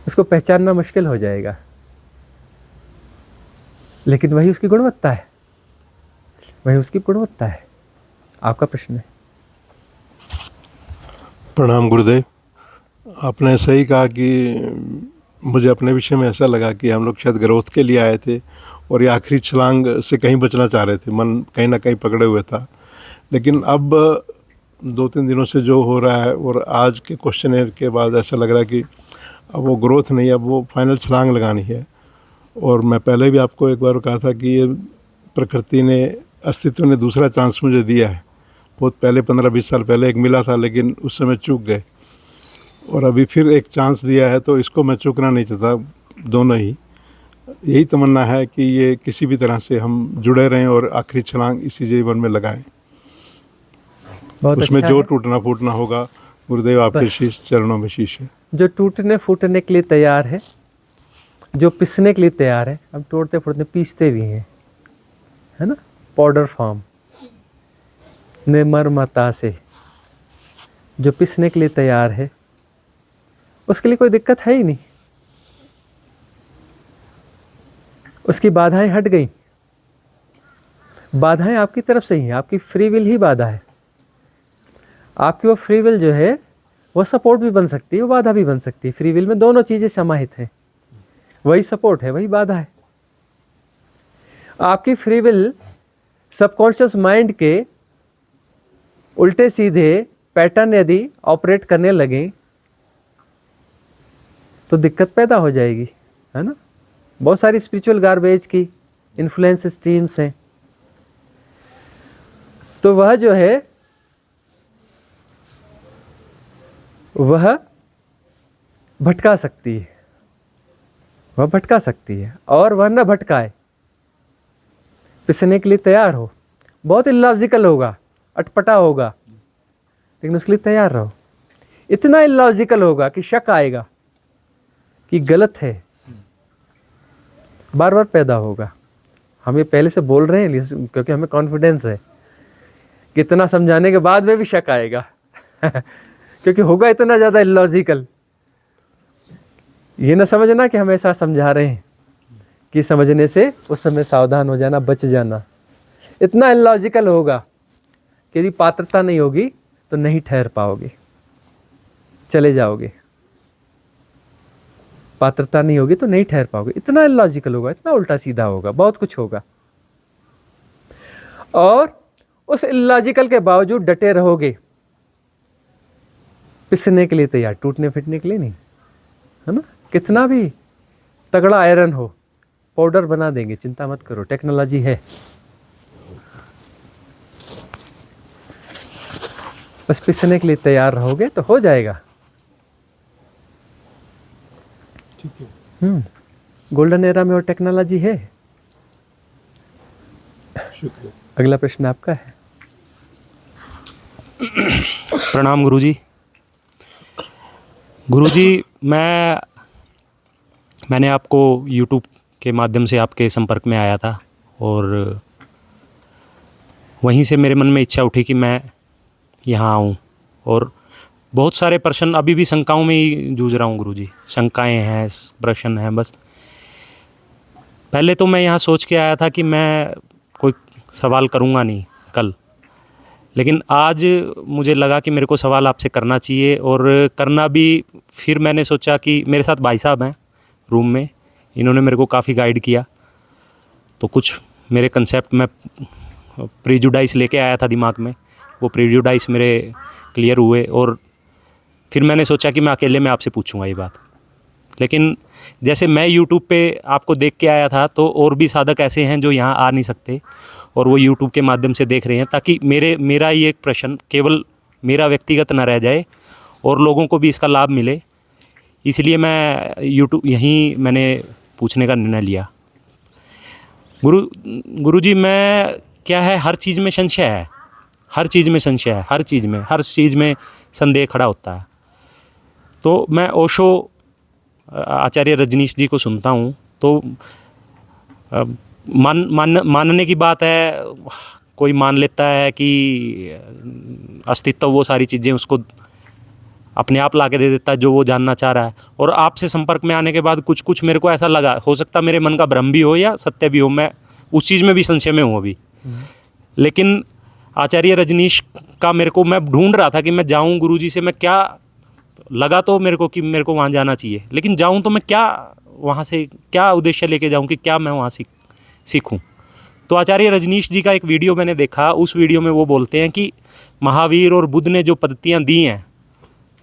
उसको पहचानना मुश्किल हो जाएगा, लेकिन वही उसकी गुणवत्ता है, वही उसकी गुणवत्ता है। आपका प्रश्न है। प्रणाम गुरुदेव। आपने सही कहा कि मुझे अपने विषय में ऐसा लगा कि हम लोग शायद ग्रोथ के लिए आए थे और ये आखिरी छलांग से कहीं बचना चाह रहे थे, मन कहीं ना कहीं पकड़े हुए था। लेकिन अब 2-3 दिनों से जो हो रहा है और आज के क्वेश्चनर के बाद ऐसा लग रहा है कि अब वो ग्रोथ नहीं, अब वो फाइनल छलांग लगानी है। और मैं पहले भी आपको एक बार कहा था कि ये प्रकृति ने, अस्तित्व ने दूसरा चांस मुझे दिया है। बहुत पहले 15-20 साल पहले एक मिला था, लेकिन उस समय चूक गए, और अभी फिर एक चांस दिया है, तो इसको मैं चूकना नहीं चाहता। दोनों ही यही तमन्ना है कि ये किसी भी तरह से हम जुड़े रहें और आखिरी छलांग इसी जीवन में लगाएं। उसमें अच्छा जो है। टूटना फूटना होगा, गुरुदेव आपके शीश चरणों में शीश है। जो टूटने फूटने के लिए तैयार है, जो पिसने के लिए तैयार है, हम तोड़ते फूटते पीसते भी हैं, है ना, पाउडर फॉर्म निर्ममता से। जो पिसने के लिए तैयार है उसके लिए कोई दिक्कत है ही नहीं, उसकी बाधाएं हट गई। बाधाएं आपकी तरफ से ही हैं, आपकी फ्री विल ही बाधा है। आपकी वो फ्री विल जो है वो सपोर्ट भी बन सकती है, वो बाधा भी बन सकती है। फ्री विल में दोनों चीज़ें समाहित हैं, वही सपोर्ट है, वही बाधा है। आपकी फ्री विल सबकॉन्शियस माइंड के उल्टे सीधे पैटर्न यदि ऑपरेट करने लगे तो दिक्कत पैदा हो जाएगी, है ना। बहुत सारी स्पिरिचुअल गार्बेज की इन्फ्लुएंस स्ट्रीम्स हैं, तो वह जो है वह भटका सकती है, वह भटका सकती है। और वह न भटकाए, पिसने के लिए तैयार हो। बहुत इलॉजिकल होगा, अटपटा होगा, लेकिन उसके लिए तैयार रहो। इतना इलॉजिकल होगा कि शक आएगा कि गलत है, बार बार पैदा होगा। हम ये पहले से बोल रहे हैं क्योंकि हमें कॉन्फिडेंस है कि इतना समझाने के बाद में भी शक आएगा क्योंकि होगा इतना ज़्यादा इलॉजिकल। ये ना समझना कि हम ऐसा समझा रहे हैं कि समझने से उस समय सावधान हो जाना, बच जाना। इतना इलॉजिकल होगा कि यदि पात्रता नहीं होगी तो नहीं ठहर पाओगे, चले जाओगे। पात्रता नहीं होगी तो नहीं ठहर पाओगे। इतना लॉजिकल होगा, इतना उल्टा सीधा होगा, बहुत कुछ होगा। और उस इलॉजिकल के बावजूद डटे रहोगे, पिसने के लिए तैयार, टूटने फिटने के लिए नहीं, है ना। कितना भी तगड़ा आयरन हो, पाउडर बना देंगे, चिंता मत करो, टेक्नोलॉजी है। बस पिसने के लिए तैयार रहोगे तो हो जाएगा। गोल्डन एरा में और टेक्नोलॉजी है। अगला प्रश्न आपका है। प्रणाम गुरुजी। गुरुजी, मैंने आपको YouTube के माध्यम से आपके संपर्क में आया था और वहीं से मेरे मन में इच्छा उठी कि मैं यहाँ आऊँ, और बहुत सारे प्रश्न, अभी भी शंकाओं में ही जूझ रहा हूँ गुरुजी। शंकाएं हैं, प्रश्न हैं बस। पहले तो मैं यहाँ सोच के आया था कि मैं कोई सवाल करूँगा नहीं कल, लेकिन आज मुझे लगा कि मेरे को सवाल आपसे करना चाहिए और करना भी। फिर मैंने सोचा कि मेरे साथ भाई साहब हैं रूम में, इन्होंने मेरे को काफ़ी गाइड किया, तो कुछ मेरे कंसेप्ट में प्रीजुडाइस लेके आया था दिमाग में, वो प्रीजुडाइस मेरे क्लियर हुए। और फिर मैंने सोचा कि मैं अकेले में आपसे पूछूंगा ये बात। लेकिन जैसे मैं YouTube पे आपको देख के आया था, तो और भी साधक ऐसे हैं जो यहाँ आ नहीं सकते और वो YouTube के माध्यम से देख रहे हैं, ताकि मेरा ये एक प्रश्न केवल मेरा व्यक्तिगत ना रह जाए और लोगों को भी इसका लाभ मिले। इसलिए मैं YouTube यहीं मैंने पूछने का निर्णय लिया। गुरुजी, मैं क्या है, हर चीज़ में संशय है, हर चीज़ में संशय है, हर चीज़ में संदेह खड़ा होता है। तो मैं ओशो आचार्य रजनीश जी को सुनता हूँ, तो मानने की बात है, कोई मान लेता है कि अस्तित्व, वो सारी चीज़ें उसको अपने आप ला के दे देता है जो वो जानना चाह रहा है। और आपसे संपर्क में आने के बाद कुछ मेरे को ऐसा लगा, हो सकता मेरे मन का भ्रम भी हो या सत्य भी हो, मैं उस चीज़ में भी संशय में हूँ अभी। लेकिन आचार्य रजनीश का मेरे को, मैं ढूंढ रहा था कि मैं जाऊँ गुरुजी से, मैं क्या लगा तो मेरे को कि मेरे को वहाँ जाना चाहिए, लेकिन जाऊँ तो मैं क्या, वहाँ से क्या उद्देश्य लेके जाऊँ कि क्या मैं वहाँ सीखूँ। तो आचार्य रजनीश जी का एक वीडियो मैंने देखा, उस वीडियो में वो बोलते हैं कि महावीर और बुद्ध ने जो पद्धतियाँ दी हैं,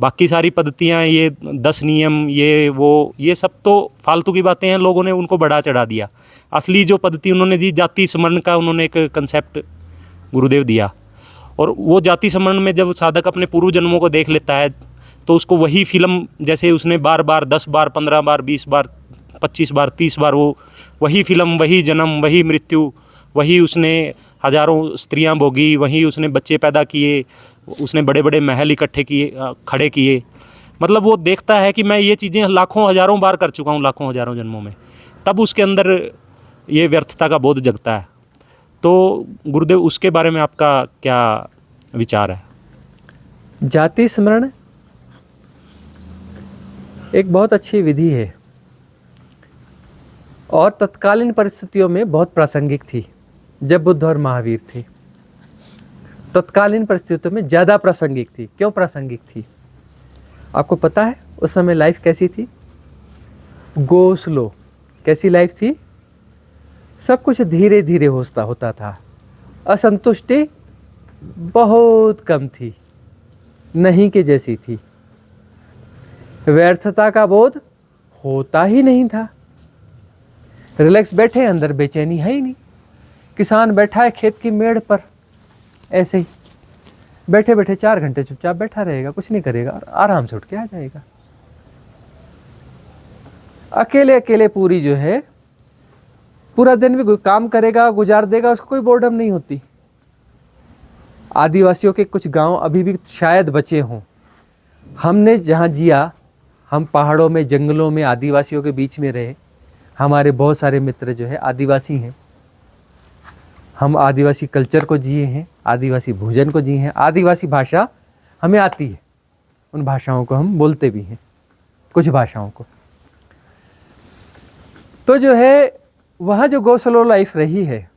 बाकी सारी पद्धतियाँ, ये 10 नियम, ये सब तो फालतू की बातें हैं, लोगों ने उनको बढ़ा चढ़ा दिया। असली जो पद्धति उन्होंने दी, जाति स्मरण का उन्होंने एक कंसेप्ट गुरुदेव दिया। और वो जाति स्मरण में जब साधक अपने पूर्व जन्मों को देख लेता है, तो उसको वही फिल्म, जैसे उसने बार बार 10 बार, 15 बार, 20 बार, 25 बार, 30 बार वो वही फिल्म, वही जन्म, वही मृत्यु, वही उसने हजारों स्त्रियां भोगी, वही उसने बच्चे पैदा किए, उसने बड़े बड़े महल इकट्ठे किए, खड़े किए। मतलब वो देखता है कि मैं ये चीज़ें लाखों हजारों बार कर चुका हूँ, लाखों हजारों जन्मों में, तब उसके अंदर ये व्यर्थता का बोध जगता है। तो गुरुदेव, उसके बारे में आपका क्या विचार है? जाति स्मरण एक बहुत अच्छी विधि है और तत्कालीन परिस्थितियों में बहुत प्रासंगिक थी। जब बुद्ध और महावीर थे, तत्कालीन परिस्थितियों में ज़्यादा प्रासंगिक थी। क्यों प्रासंगिक थी? आपको पता है उस समय लाइफ कैसी थी? Go slow. कैसी लाइफ थी? सब कुछ धीरे धीरे होता था। असंतुष्टि बहुत कम थी, नहीं के जैसी थी। व्यर्थता का बोध होता ही नहीं था। रिलैक्स बैठे, अंदर बेचैनी है ही नहीं। किसान बैठा है खेत की मेड़ पर, ऐसे ही बैठे बैठे 4 घंटे चुपचाप बैठा रहेगा, कुछ नहीं करेगा और आराम से उठ के आ जाएगा। अकेले अकेले पूरी जो है, पूरा दिन भी काम करेगा, गुजार देगा, उसको कोई बोर्डम नहीं होती। आदिवासियों के कुछ गांव अभी भी शायद बचे हों। हमने जहाँ जिया, हम पहाड़ों में, जंगलों में, आदिवासियों के बीच में रहे। हमारे बहुत सारे मित्र जो है आदिवासी हैं। हम आदिवासी कल्चर को जिए हैं, आदिवासी भोजन को जिए हैं, आदिवासी भाषा हमें आती है, उन भाषाओं को हम बोलते भी हैं, कुछ भाषाओं को। तो जो है वहाँ जो गो स्लो लाइफ रही है,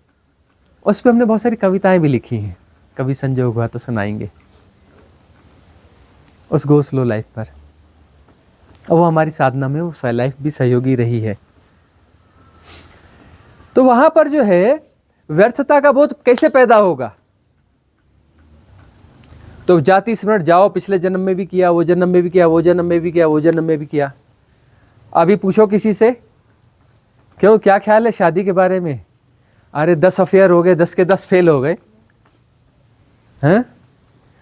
उस पर हमने बहुत सारी कविताएं भी लिखी हैं। कभी संजोग हुआ तो सुनाएंगे उस गो स्लो लाइफ पर। और वो हमारी साधना में वो लाइफ भी सहयोगी रही है। तो वहां पर जो है व्यर्थता का बोध कैसे पैदा होगा? तो जाति स्मरण जाओ, पिछले जन्म में भी किया, वो जन्म में भी किया, वो जन्म में भी किया, वो जन्म में भी किया। अभी पूछो किसी से, क्यों, क्या ख्याल है शादी के बारे में? अरे 10 अफेयर हो गए, 10 के 10 फेल हो गए हैं।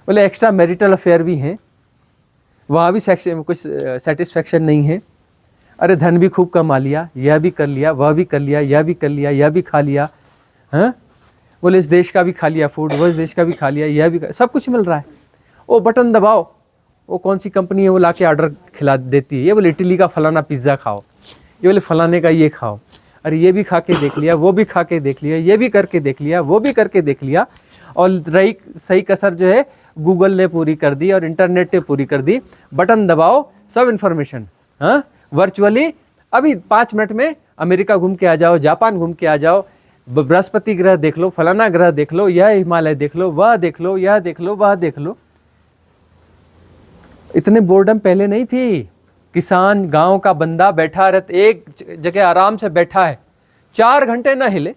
बोले एक्स्ट्रा मैरिटल अफेयर भी हैं, वहाँ भी कुछ सेटिस्फेक्शन नहीं है। अरे धन भी खूब कमा लिया, यह भी कर लिया, वह भी कर लिया, यह भी कर लिया, यह भी खा लिया, हैं। बोले इस देश का भी खा लिया फूड, वो इस देश का भी खा लिया, यह भी सब कुछ मिल रहा है। वो बटन दबाओ, वो कौन सी कंपनी है वो लाके ऑर्डर खिला देती है। ये बोले इटली का फलाना पिज़्ज़ा खाओ, ये बोले फलाने का ये खाओ। अरे ये भी खा के देख लिया, वो भी खा के देख लिया, ये भी करके देख लिया, वो भी करके देख लिया। और रही सही कसर जो है गूगल ने पूरी कर दी और इंटरनेट ने पूरी कर दी। बटन दबाओ, सब इन्फॉर्मेशन, हाँ, वर्चुअली। अभी 5 मिनट में अमेरिका घूम के आ जाओ, जापान घूम के आ जाओ, बृहस्पति ग्रह देख लो, फलाना ग्रह देख लो, यह हिमालय देख लो, वह देख लो, यह देख लो, वह देख लो। इतने बोर्डम पहले नहीं थी। किसान, गांव का बंदा बैठा रहता, एक जगह आराम से बैठा है, 4 घंटे ना हिले।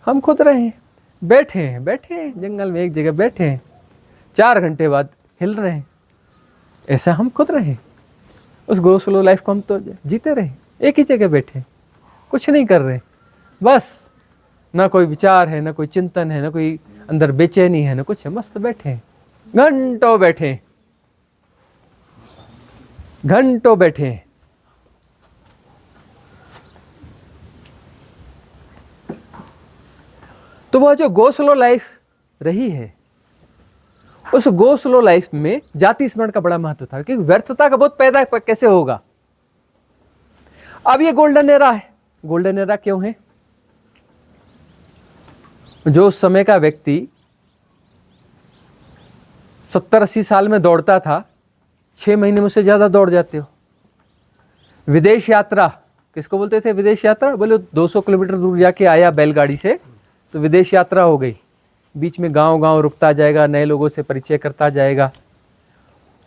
हम खुद रहे, बैठे हैं जंगल में, एक जगह बैठे हैं, 4 घंटे बाद हिल रहे हैं। ऐसा हम खुद रहे। उस गो स्लो लाइफ को हम तो जीते रहे, एक ही जगह बैठे, कुछ नहीं कर रहे, बस ना कोई विचार है, ना कोई चिंतन है, ना कोई अंदर बेचैनी है, ना कुछ है, मस्त बैठे हैं, घंटों बैठे, घंटों बैठे। तो वह जो गो स्लो लाइफ रही है, उस गो स्लो लाइफ में जाति स्मरण का बड़ा महत्व था, क्योंकि व्यर्थता का बोध पैदा कैसे होगा? अब ये गोल्डन एरा है। गोल्डन एरा क्यों है? जो उस समय का व्यक्ति 70-80 साल में दौड़ता था, 6 महीने में उससे ज्यादा दौड़ जाते हो। विदेश यात्रा किसको बोलते थे? विदेश यात्रा। बोले 200 किलोमीटर दूर जाके आया बैलगाड़ी से, तो विदेश यात्रा हो गई। बीच में गांव-गांव रुकता जाएगा, नए लोगों से परिचय करता जाएगा,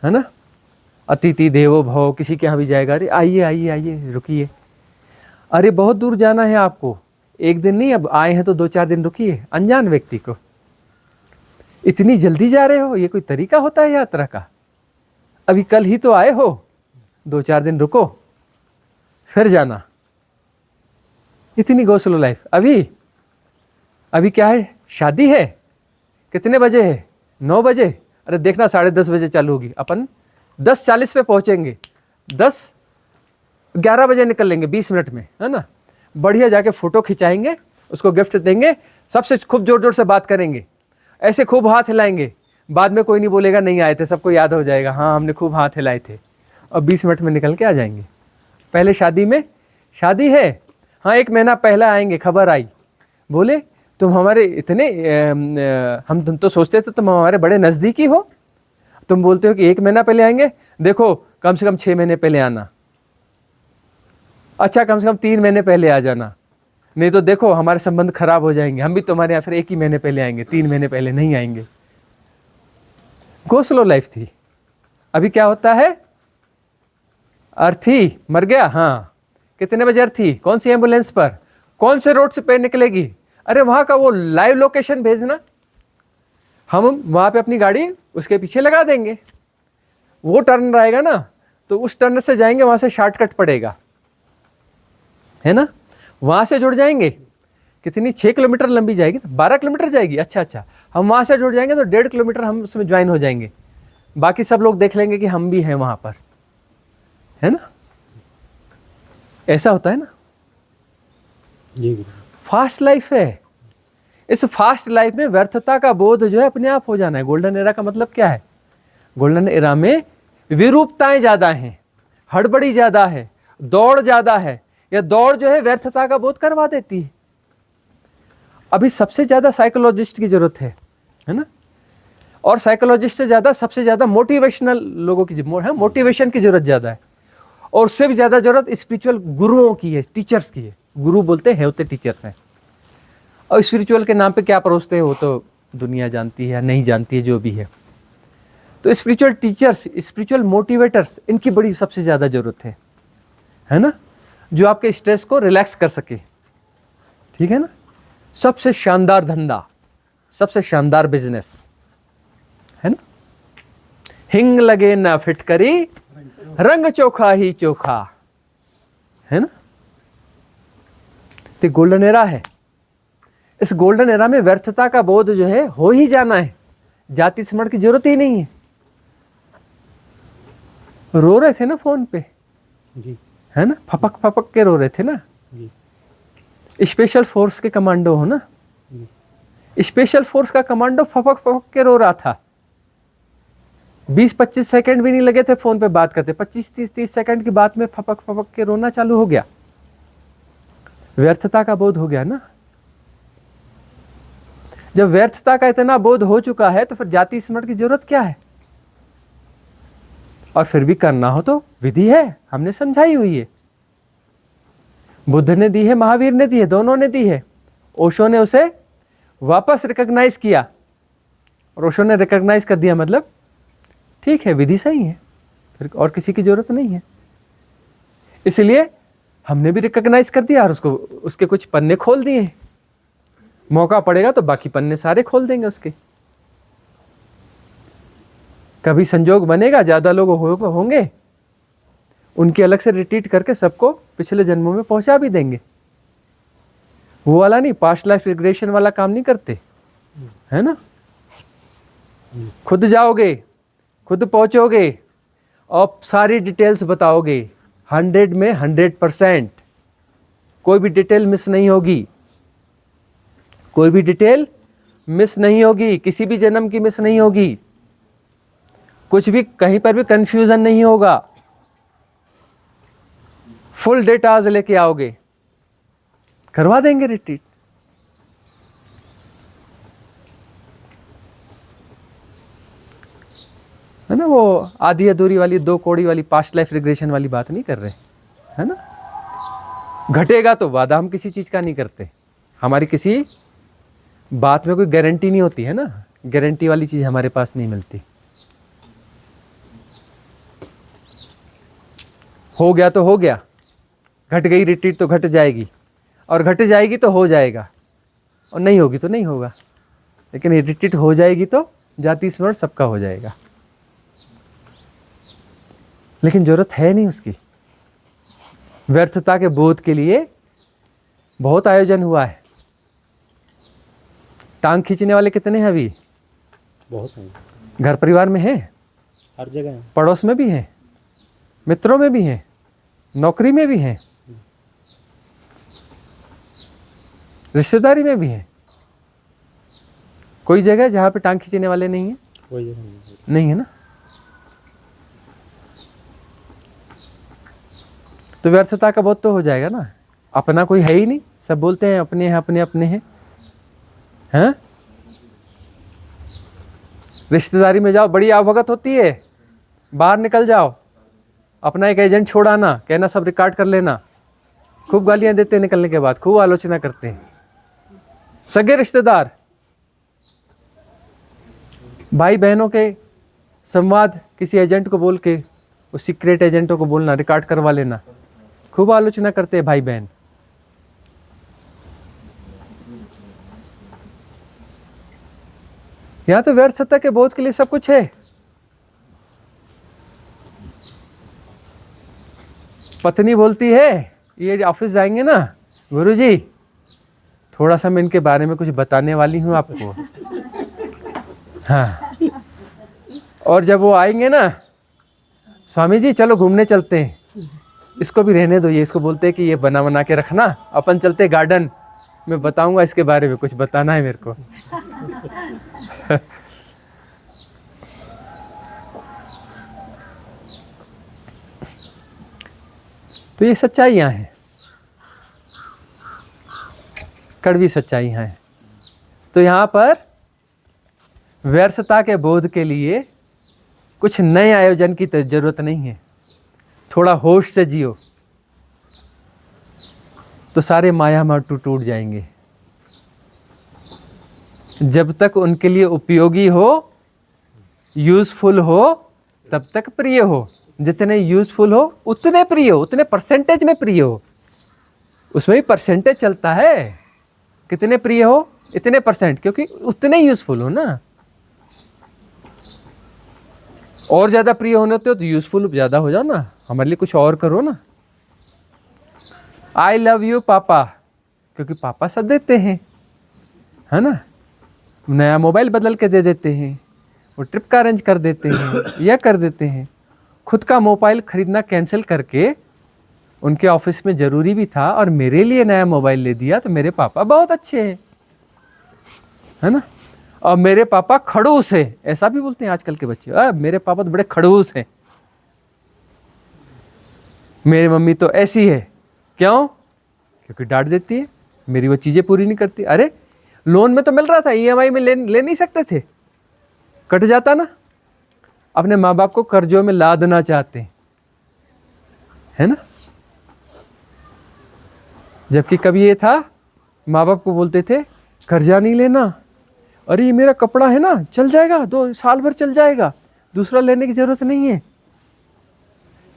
है ना। अतिथि देवो भव, किसी के यहाँ भी जाएगा, अरे आइए आइए आइए, रुकिए, अरे बहुत दूर जाना है आपको, एक दिन नहीं, अब आए हैं तो 2-4 दिन रुकिए। अनजान व्यक्ति को, इतनी जल्दी जा रहे हो, ये कोई तरीका होता है यात्रा का? अभी कल ही तो आए हो, 2-4 दिन रुको फिर जाना। इतनी गो स्लो लाइफ। अभी क्या है? शादी है, कितने बजे है? 9 बजे। अरे देखना 10:30 बजे चालू होगी, अपन 10:40 पे पहुंचेंगे, 11 बजे निकल लेंगे, 20 मिनट में, है ना। बढ़िया जाके फोटो खिंचाएंगे, उसको गिफ्ट देंगे, सबसे खूब जोर जोर से बात करेंगे, ऐसे खूब हाथ हिलाएंगे। बाद में कोई नहीं बोलेगा नहीं आए थे, सबको याद हो जाएगा, हाँ हमने खूब हाथ हिलाए थे। और 20 मिनट में निकल के आ जाएंगे। पहले शादी में, शादी है, हाँ 1 महीना पहले आएंगे, खबर आई, बोले तुम हमारे इतने तुम तो सोचते थे तुम हमारे बड़े नज़दीकी हो, तुम बोलते हो कि 1 महीना पहले आएंगे, देखो कम से कम 6 महीने पहले आना। अच्छा कम से कम 3 महीने पहले आ जाना, नहीं तो देखो हमारे संबंध खराब हो जाएंगे, हम भी तुम्हारे यहाँ फिर 1 ही महीने पहले आएंगे, 3 महीने पहले नहीं आएंगे। गो स्लो लाइफ थी। अभी क्या होता है? अर्थी मर गया, हाँ कितने बजे अर्थी, कौन सी एम्बुलेंस पर, कौन से रोड से पे निकलेगी, अरे वहाँ का वो लाइव लोकेशन भेजना, हम वहाँ पे अपनी गाड़ी उसके पीछे लगा देंगे, वो टर्न रहेगा ना, तो उस टर्न से जाएंगे, वहाँ से शॉर्टकट पड़ेगा, है ना, वहाँ से जुड़ जाएंगे। कितनी 6 किलोमीटर लंबी जाएगी, 12 किलोमीटर जाएगी, अच्छा, हम वहाँ से जुड़ जाएंगे तो 1.5 किलोमीटर हम उसमें ज्वाइन हो जाएंगे, बाकी सब लोग देख लेंगे कि हम भी हैं वहाँ पर, है ना। ऐसा होता है ना जी। फास्ट लाइफ है। इस फास्ट लाइफ में व्यर्थता का बोध जो है अपने आप हो जाना है। गोल्डन एरा का मतलब क्या है? गोल्डन एरा में विरूपताएं ज़्यादा हैं, हड़बड़ी ज़्यादा है, दौड़ ज़्यादा है। यह दौड़ जो है व्यर्थता का बोध करवा देती है। अभी सबसे ज़्यादा साइकोलॉजिस्ट की ज़रूरत है ना, और साइकोलॉजिस्ट से ज़्यादा सबसे ज़्यादा मोटिवेशनल लोगों की, मोटिवेशन की ज़रूरत ज़्यादा है, और उससे भी ज़्यादा ज़रूरत स्पिरिचुअल गुरुओं की है, टीचर्स की है। गुरु बोलते हैं, होते टीचर्स हैं। और स्पिरिचुअल के नाम पे क्या परोसते हैं वो तो दुनिया जानती है या नहीं जानती है, जो भी है। तो स्पिरिचुअल टीचर्स, स्पिरिचुअल मोटिवेटर्स, इनकी बड़ी सबसे ज़्यादा ज़रूरत है ना, जो आपके स्ट्रेस को रिलैक्स कर सके, ठीक है ना। सबसे शानदार धंधा, सबसे शानदार बिजनेस, है ना। हिंग लगे ना फिटकरी, रंग चोखा ही चोखा, है ना। तो गोल्डन एरा है। इस गोल्डन एरा में व्यर्थता का बोध जो है हो ही जाना है, जाति स्मरण की जरूरत ही नहीं है। रो रहे थे ना फोन पे जी, है ना, फपक फपक के रो रहे थे ना जी। स्पेशल फोर्स के कमांडो हो ना, स्पेशल फोर्स का कमांडो फपक फपक के रो रहा था। 20-25 सेकंड भी नहीं लगे थे फोन पे बात करते, 25-30 सेकंड की बात में फपक फपक के रोना चालू हो गया। व्यर्थता का बोध हो गया ना। जब व्यर्थता का इतना बोध हो चुका है तो फिर जाति स्मरण की जरूरत क्या है। और फिर भी करना हो तो विधि है, हमने समझाई हुई है। बुद्ध ने दी है, महावीर ने दी है, दोनों ने दी है। ओशो ने उसे वापस रिकॉग्नाइज किया, और ओशो ने रिकॉग्नाइज कर दिया, मतलब ठीक है, विधि सही है, फिर और किसी की जरूरत नहीं है। इसलिए हमने भी रिकॉग्नाइज कर दिया और उसको, उसके कुछ पन्ने खोल दिए। मौका पड़ेगा तो बाकी पन्ने सारे खोल देंगे उसके। कभी संजोग बनेगा, ज्यादा लोग होंगे, उनकी अलग से रिट्रीट करके सबको पिछले जन्मों में पहुंचा भी देंगे। वो वाला नहीं, पास्ट लाइफ रिग्रेशन वाला काम नहीं करते, है ना। खुद जाओगे, खुद पहुंचोगे और सारी डिटेल्स बताओगे, 100 में 100%, कोई भी डिटेल मिस नहीं होगी, कोई भी डिटेल मिस नहीं होगी, किसी भी जन्म की मिस नहीं होगी, कुछ भी कहीं पर भी कंफ्यूजन नहीं होगा। फुल डेटाज लेके आओगे, करवा देंगे रिट्रीट। है ना, वो आधी अधूरी वाली, 2 कौड़ी वाली पास्ट लाइफ रिग्रेशन वाली बात नहीं कर रहे, है ना। घटेगा तो वादा हम किसी चीज का नहीं करते, हमारी किसी बात में कोई गारंटी नहीं होती है ना, गारंटी वाली चीज हमारे पास नहीं मिलती। हो गया तो हो गया, घट गई रिट्रीट तो घट जाएगी, और घट जाएगी तो हो जाएगा, और नहीं होगी तो नहीं होगा। लेकिन ये रिट्रीट हो जाएगी तो जाति स्मरण सबका हो जाएगा। लेकिन जरूरत है नहीं उसकी। व्यर्थता के बोध के लिए बहुत आयोजन हुआ है। टांग खींचने वाले कितने हैं अभी? बहुत है, घर परिवार में हैं, हर जगह है। पड़ोस में भी हैं, मित्रों में भी हैं, नौकरी में भी हैं, रिश्तेदारी में भी हैं। कोई जगह जहाँ पे टांग खींचने वाले नहीं है? कोई जगह नहीं है ना। तो व्यर्थता का बोध तो हो जाएगा ना। अपना कोई है ही नहीं, सब बोलते हैं अपने हैं, अपने अपने हैं, हैं? रिश्तेदारी में जाओ, बड़ी आवभगत होती है, बाहर निकल जाओ, अपना एक एजेंट छोड़ आना, कहना सब रिकॉर्ड कर लेना, खूब गालियां देते हैं, निकलने के बाद खूब आलोचना करते हैं। सगे रिश्तेदार, भाई बहनों के संवाद किसी एजेंट को बोल के, उस सीक्रेट एजेंटों को बोलना, रिकॉर्ड करवा लेना, खूब आलोचना करते हैं भाई बहन। यहां तो व्यर्थता के बोध के लिए सब कुछ है। पत्नी बोलती है, ये ऑफिस जाएंगे ना गुरुजी, थोड़ा सा मैं इनके बारे में कुछ बताने वाली हूं आपको। हाँ, और जब वो आएंगे ना, स्वामी जी चलो घूमने चलते हैं, इसको भी रहने दो, ये इसको बोलते हैं कि ये बना बना के रखना, अपन चलते गार्डन, मैं बताऊंगा इसके बारे में, कुछ बताना है मेरे को। तो ये सच्चाइयां हैं, कड़वी सच्चाइयां हैं। तो यहां पर व्यर्थता के बोध के लिए कुछ नए आयोजन की जरूरत नहीं है। थोड़ा होश से जियो तो सारे माया में टूट जाएंगे। जब तक उनके लिए उपयोगी हो, यूजफुल हो तब तक प्रिय हो, जितने यूजफुल हो उतने प्रिय हो, उतने परसेंटेज में प्रिय हो। उसमें भी परसेंटेज चलता है, कितने प्रिय हो इतने परसेंट, क्योंकि उतने यूजफुल हो ना। और ज़्यादा प्रिय होने होते हो तो यूजफुल ज़्यादा हो जाओ ना, हमारे लिए कुछ और करो ना। आई लव यू पापा, क्योंकि पापा सब देते हैं, है ना। नया मोबाइल बदल के दे देते हैं, वो ट्रिप का अरेंज कर देते हैं, यह कर देते हैं। खुद का मोबाइल खरीदना कैंसिल करके उनके ऑफिस में ज़रूरी भी था और मेरे लिए नया मोबाइल ले दिया, तो मेरे पापा बहुत अच्छे हैं, है ना। और मेरे पापा खड़ूस है, ऐसा भी बोलते हैं आजकल के बच्चे, मेरे पापा तो बड़े खड़ूस हैं, मेरी मम्मी तो ऐसी है। क्यों? क्योंकि डांट देती है, मेरी वो चीज़ें पूरी नहीं करती। अरे लोन में तो मिल रहा था, ईएमआई में ले नहीं सकते थे, कट जाता ना। अपने माँ बाप को कर्जों में लादना चाहते हैं, है ना। जबकि कभी ये था, माँ बाप को बोलते थे कर्जा नहीं लेना, अरे ये मेरा कपड़ा है ना, चल जाएगा, 2 साल भर चल जाएगा, दूसरा लेने की जरूरत नहीं है,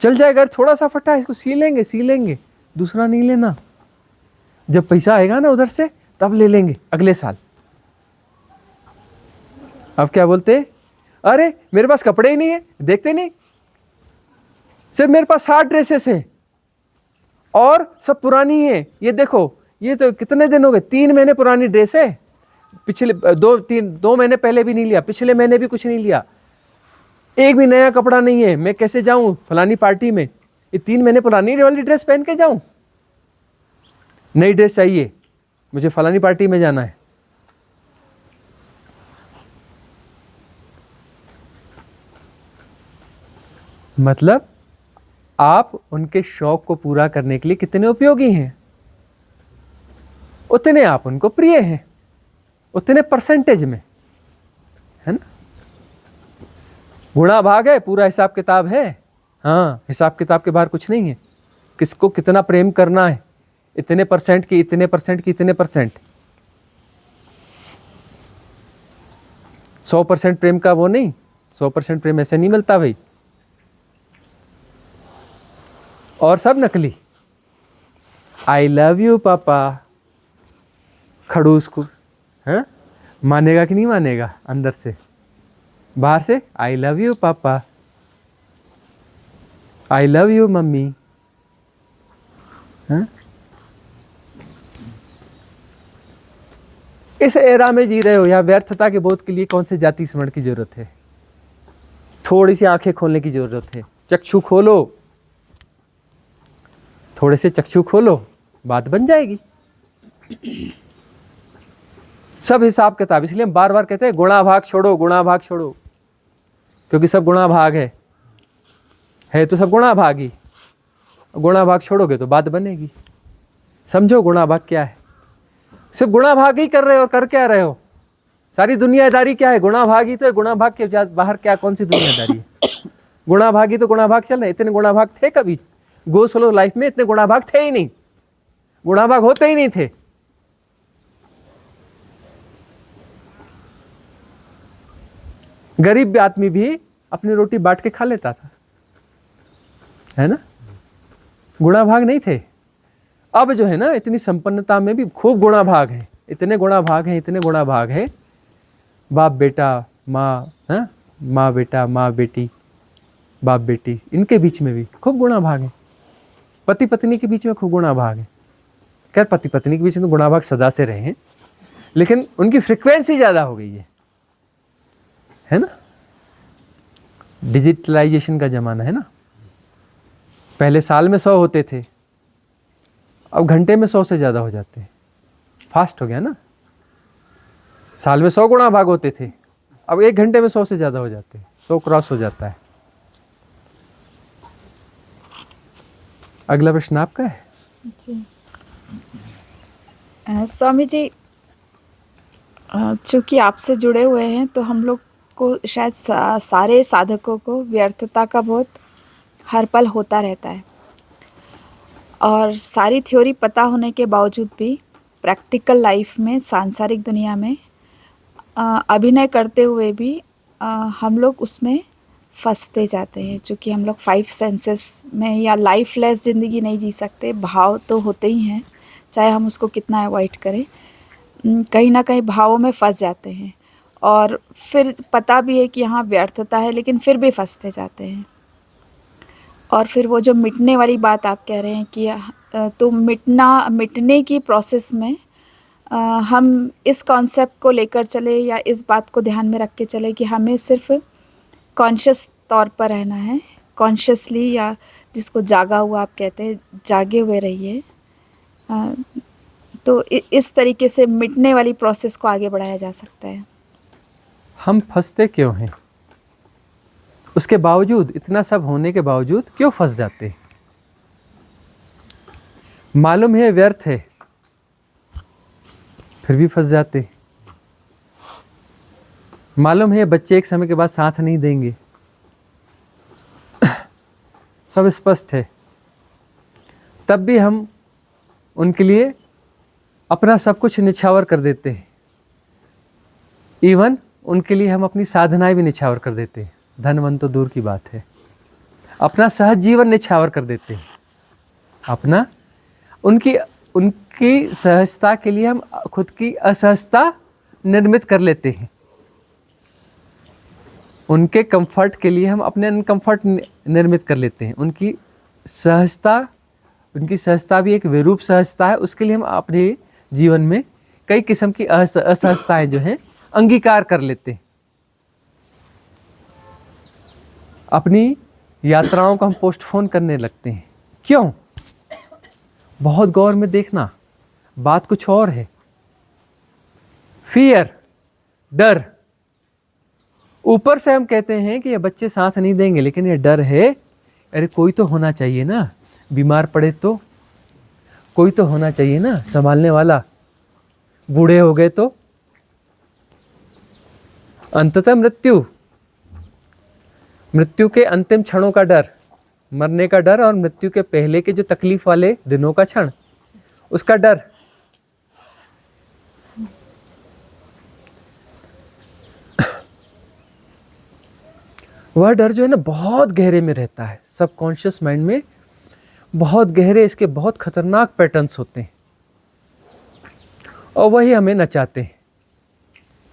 चल जाएगा, थोड़ा सा फटा है इसको सी लेंगे, दूसरा नहीं लेना, जब पैसा आएगा ना उधर से तब ले लेंगे अगले साल। अब क्या बोलते, अरे मेरे पास कपड़े ही नहीं है, देखते नहीं, सिर्फ मेरे पास 60 ड्रेसेस है और सब पुरानी है, ये देखो, ये तो कितने दिन हो गए, 3 महीने पुरानी ड्रेस है, पिछले 2 महीने पहले भी नहीं लिया, पिछले महीने भी कुछ नहीं लिया, एक भी नया कपड़ा नहीं है, मैं कैसे जाऊं फलानी पार्टी में, ये 3 महीने पुरानी वाली ड्रेस पहन के जाऊं, नई ड्रेस चाहिए, मुझे फलानी पार्टी में जाना है। मतलब आप उनके शौक को पूरा करने के लिए कितने उपयोगी हैं, उतने आप उनको प्रिय हैं, उतने परसेंटेज में, है ना। गुणा भाग है, पूरा हिसाब किताब है, हाँ हिसाब किताब के बाहर कुछ नहीं है। किसको कितना प्रेम करना है, इतने परसेंट की, इतने परसेंट की, इतने परसेंट। 100% प्रेम का वो नहीं, 100% प्रेम ऐसे नहीं मिलता भाई, और सब नकली। आई लव यू पापा, खड़ूस को, है मानेगा कि नहीं मानेगा, अंदर से, बाहर से आई लव यू पापा, आई लव यू मम्मी, है? इस एरा में जी रहे हो, या व्यर्थता के बोध के लिए कौन से जाति स्मरण की जरूरत है, थोड़ी सी आंखें खोलने की जरूरत है, चक्षु खोलो, थोड़े से चक्षु खोलो, बात बन जाएगी। सब हिसाब किताब, इसलिए हम बार बार कहते हैं गुणा भाग छोड़ो, गुणा भाग छोड़ो, क्योंकि सब गुणा भाग है तो सब गुणा भाग ही, गुणा भाग छोड़ोगे तो बात बनेगी। समझो गुणा भाग क्या है, सिर्फ गुणा भाग ही कर रहे हो, और कर क्या रहे हो, सारी दुनियादारी क्या है, गुणा भाग ही तो है, गुणा भाग के बाहर क्या कौन सी दुनियादारी है। गुणा भाग ही तो गुणा भाग चल रहे, इतने गुणा भाग थे कभी गो स्लो लाइफ में, इतने गुणा भाग थे ही नहीं, गुणा भाग होते ही नहीं थे। गरीब आदमी भी अपनी रोटी बांट के खा लेता था, है ना, गुणा भाग नहीं थे। अब जो है ना, इतनी संपन्नता में भी खूब गुणा भाग है, इतने गुणा भाग हैं, इतने गुणा भाग है, बाप बेटा, माँ, है माँ बेटा, माँ बेटी, बाप बेटी, इनके बीच में भी खूब गुणा भाग है, पति पत्नी के बीच में खूब गुणा भाग है। खैर पति पत्नी के बीच में तो गुणा भाग सदा से रहे हैं, लेकिन उनकी फ्रिक्वेंसी ज़्यादा हो गई है ना। डिजिटलाइजेशन का ज़माना है ना, पहले साल में 100 होते थे, अब घंटे में 100 से ज़्यादा हो जाते हैं, फास्ट हो गया ना। साल में 100 गुणा भाग होते थे, अब 1 घंटे में 100 से ज़्यादा हो जाते हैं, 100 क्रॉस हो जाता है। अगला प्रश्न आपका है जी। स्वामी जी, चूँकि आपसे जुड़े हुए हैं तो हम लोग को शायद सारे साधकों को व्यर्थता का बोध हर पल होता रहता है, और सारी थ्योरी पता होने के बावजूद भी प्रैक्टिकल लाइफ में, सांसारिक दुनिया में अभिनय करते हुए भी हम लोग उसमें फंसते जाते हैं, चूँकि हम लोग 5 सेंसेस में या लाइफलेस ज़िंदगी नहीं जी सकते। भाव तो होते ही हैं, चाहे हम उसको कितना अवॉइड करें, कहीं ना कहीं भावों में फंस जाते हैं। और फिर पता भी है कि यहाँ व्यर्थता है, लेकिन फिर भी फंसते जाते हैं। और फिर वो जो मिटने वाली बात आप कह रहे हैं कि तो मिटने की प्रोसेस में हम इस कॉन्सेप्ट को लेकर चले या इस बात को ध्यान में रख के चले कि हमें सिर्फ कॉन्शियस तौर पर रहना है, कॉन्शियसली, या जिसको जागा हुआ आप कहते हैं, जागे हुए रहिए। तो इस तरीके से मिटने वाली प्रोसेस को आगे बढ़ाया जा सकता है। हम फंसते क्यों हैं? उसके बावजूद, इतना सब होने के बावजूद क्यों फंस जाते हैं? मालूम है व्यर्थ है, फिर भी फंस जाते। मालूम है बच्चे एक समय के बाद साथ नहीं देंगे, सब स्पष्ट है, तब भी हम उनके लिए अपना सब कुछ निछावर कर देते हैं। इवन उनके लिए हम अपनी साधनाएं भी निछावर कर देते हैं। धनवन तो दूर की बात है, अपना सहज जीवन निछावर कर देते हैं। अपना उनकी सहजता के लिए हम खुद की असहजता निर्मित कर लेते हैं। उनके कंफर्ट के लिए हम अपने अनकंफर्ट निर्मित कर लेते हैं। उनकी सहजता भी एक विरूप सहजता है, उसके लिए हम अपने जीवन में कई किस्म की असहजताएं जो हैं अंगीकार कर लेते हैं। अपनी यात्राओं को हम पोस्टपोन करने लगते हैं। क्यों? बहुत गौर में देखना, बात कुछ और है। फियर, डर। ऊपर से हम कहते हैं कि ये बच्चे साथ नहीं देंगे, लेकिन ये डर है, अरे कोई तो होना चाहिए ना, बीमार पड़े तो कोई तो होना चाहिए ना संभालने वाला, बूढ़े हो गए तो। अंततः मृत्यु के अंतिम क्षणों का डर, मरने का डर, और मृत्यु के पहले के जो तकलीफ वाले दिनों का क्षण, उसका डर। वह डर जो है ना बहुत गहरे में रहता है, सबकॉन्शियस माइंड में बहुत गहरे, इसके बहुत खतरनाक पैटर्न्स होते हैं, और वही हमें नचाते हैं।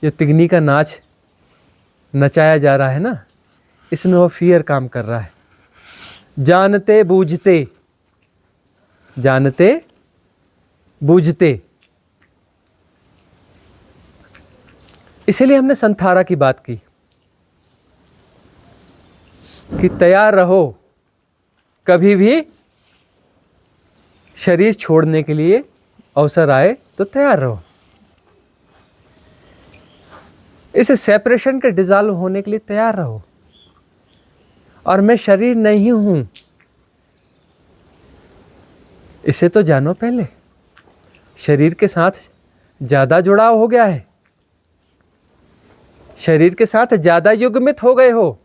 जो तिगनी का नाच नचाया जा रहा है ना, इसमें वो फियर काम कर रहा है। जानते बूझते। इसीलिए हमने संथारा की बात की कि तैयार रहो, कभी भी शरीर छोड़ने के लिए अवसर आए तो तैयार रहो। इस सेपरेशन के डिसॉल्व होने के लिए तैयार रहो। और मैं शरीर नहीं हूं, इसे तो जानो पहले। शरीर के साथ ज्यादा जुड़ाव हो गया है, शरीर के साथ ज्यादा युग्मित हो गए हो।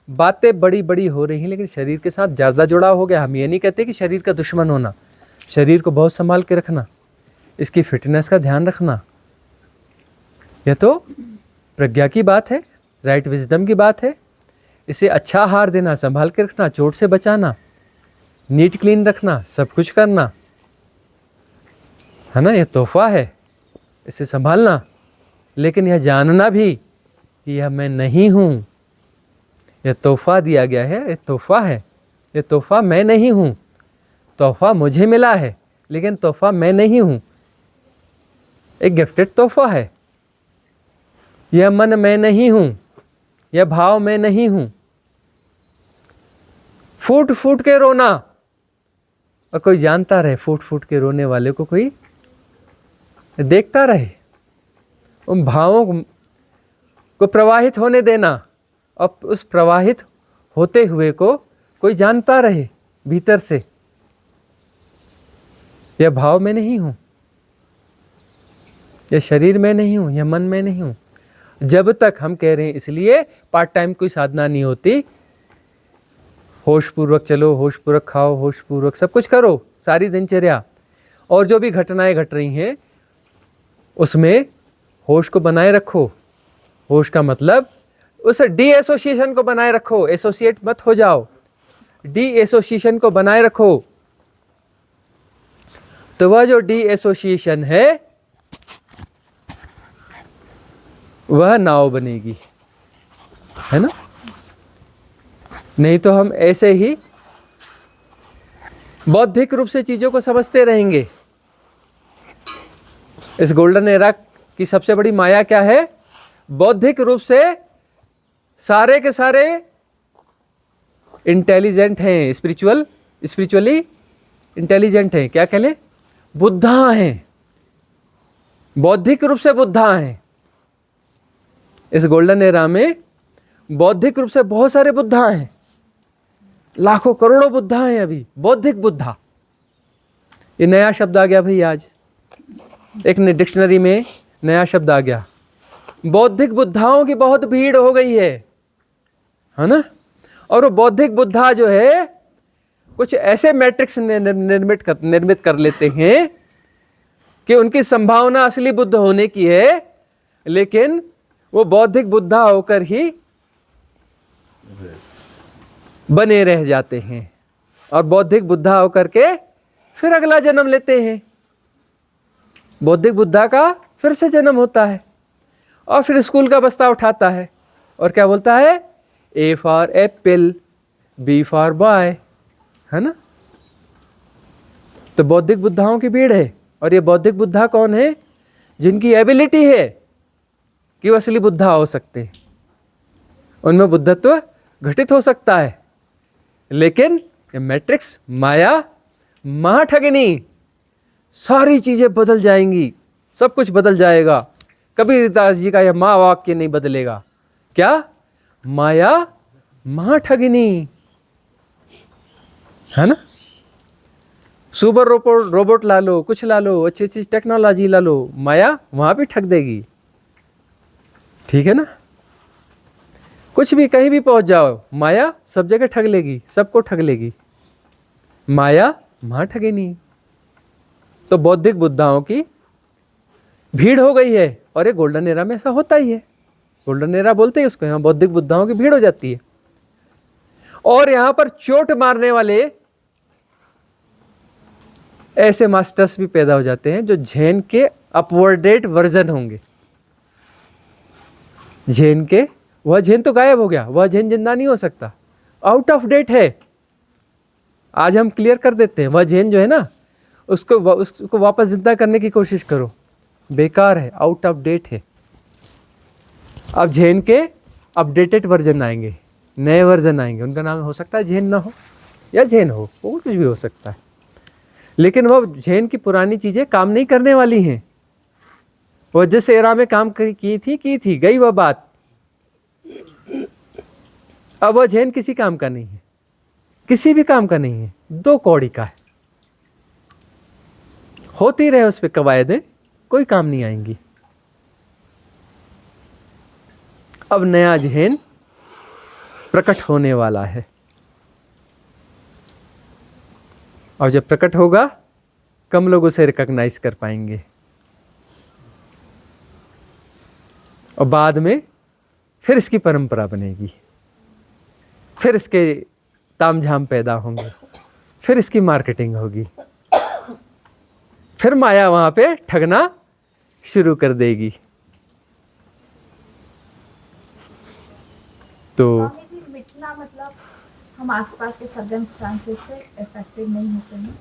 बातें बड़ी बड़ी हो रही हैं, लेकिन शरीर के साथ ज्यादा जुड़ाव हो गया। हम ये नहीं कहते कि शरीर का दुश्मन होना, शरीर को बहुत संभाल के रखना, इसकी फिटनेस का ध्यान रखना, यह तो प्रज्ञा की बात है, राइट विजडम की बात है। इसे अच्छा आहार देना, संभाल के रखना, चोट से बचाना, नीट क्लीन रखना, सब कुछ करना है ना, यह तोहफा है, इसे संभालना। लेकिन यह जानना भी कि यह मैं नहीं हूँ, यह तोहफा दिया गया है, यह तोहफा है, यह तोहफा मैं नहीं हूँ। तोहफा मुझे मिला है, लेकिन तोहफा मैं नहीं हूँ, एक गिफ्टेड तोहफा है। यह मन मैं नहीं हूँ, यह भाव मैं नहीं हूँ। फूट फूट के रोना, और कोई जानता रहे, फूट फूट के रोने वाले को कोई देखता रहे। उन भावों को प्रवाहित होने देना, और उस प्रवाहित होते हुए को कोई जानता रहे भीतर से, यह भाव में नहीं हूं, यह शरीर में नहीं हूं, यह मन में नहीं हूं। जब तक हम कह रहे हैं, इसलिए पार्ट टाइम कोई साधना नहीं होती। होश पूर्वक चलो, होश पूर्वक खाओ, होश पूर्वक सब कुछ करो, सारी दिनचर्या, और जो भी घटनाएं घट रही हैं उसमें होश को बनाए रखो। होश का मतलब उस डी एसोसिएशन को बनाए रखो, एसोसिएट मत हो जाओ, डी एसोसिएशन को बनाए रखो। तो वह जो डी एसोसिएशन है वह नाव बनेगी, है ना। नहीं तो हम ऐसे ही बौद्धिक रूप से चीजों को समझते रहेंगे। इस गोल्डन एरा की सबसे बड़ी माया क्या है? बौद्धिक रूप से सारे के सारे इंटेलिजेंट हैं, स्पिरिचुअली इंटेलिजेंट हैं, क्या कह लें, बुद्धा हैं, बौद्धिक रूप से बुद्धा हैं। इस गोल्डन एरा में बौद्धिक रूप से बहुत सारे बुद्धा हैं, लाखों करोड़ों बुद्धा हैं अभी, बौद्धिक बुद्धा। ये नया शब्द आ गया भाई, आज एक डिक्शनरी में नया शब्द आ गया, बौद्धिक बुद्धाओं की बहुत भीड़ हो गई है ना। और वो बौद्धिक बुद्धा जो है कुछ ऐसे मैट्रिक्स निर्मित कर लेते हैं कि उनकी संभावना असली बुद्ध होने की है, लेकिन वो बौद्धिक बुद्धा होकर ही बने रह जाते हैं और बौद्धिक बुद्धा होकर के फिर अगला जन्म लेते हैं। बौद्धिक बुद्धा का फिर से जन्म होता है और फिर स्कूल का बस्ता उठाता है और क्या बोलता है, A for apple, B for boy, है ना। तो बौद्धिक बुद्धाओं की भीड़ है। और ये बौद्धिक बुद्धा कौन है? जिनकी एबिलिटी है कि वो असली बुद्धा हो सकते हैं, उनमें बुद्धत्व घटित हो सकता है, लेकिन ये मैट्रिक्स, माया, महाठगिनी, सारी चीजें बदल जाएंगी, सब कुछ बदल जाएगा। कबीरदास जी का यह महावाक्य नहीं बदलेगा, क्या? माया महाठगिनी, है ना। सुपर रोबोट ला लो, कुछ ला लो, अच्छी अच्छी टेक्नोलॉजी ला लो, माया वहां भी ठग देगी, ठीक है ना। कुछ भी कहीं भी पहुंच जाओ, माया सब जगह ठग लेगी, सबको ठग लेगी, माया महाठगिनी। तो बौद्धिक बुद्धाओं की भीड़ हो गई है और ये गोल्डन एरा में ऐसा होता ही है। गोल्डन एरा बोलते हैं उसको, यहाँ बौद्धिक बुद्धाओं की भीड़ हो जाती है। और यहां पर चोट मारने वाले ऐसे मास्टर्स भी पैदा हो जाते हैं जो झेन के अपवर्डेड वर्जन होंगे। झेन के, वह झेन तो गायब हो गया, वह झेन जिंदा नहीं हो सकता, आउट ऑफ डेट है। आज हम क्लियर कर देते हैं, वह झेन जो है ना, उसको वापस जिंदा करने की कोशिश करो, बेकार है, आउट ऑफ डेट है। अब झेन के अपडेटेड वर्जन आएंगे, नए वर्जन आएंगे, उनका नाम हो सकता है झेन ना हो या झेन हो, वो कुछ भी हो सकता है, लेकिन वह झेन की पुरानी चीजें काम नहीं करने वाली हैं। वो जिस एरा में काम की थी, गई वह बात। अब वह झेन किसी काम का नहीं है, किसी भी काम का नहीं है, दो कौड़ी का है। होती रहे उस पर कवायदें, कोई काम नहीं आएंगी। अब नया झेन प्रकट होने वाला है और जब प्रकट होगा कम लोग उसे रिकॉग्नाइज कर पाएंगे और बाद में फिर इसकी परंपरा बनेगी, फिर इसके तामझाम पैदा होंगे, फिर इसकी मार्केटिंग होगी, फिर माया वहां पे ठगना शुरू कर देगी। तो स्वामी जी, मिटना मतलब हम आसपास के सर्कमस्टांसेस से इफेक्टेड नहीं होते हैं,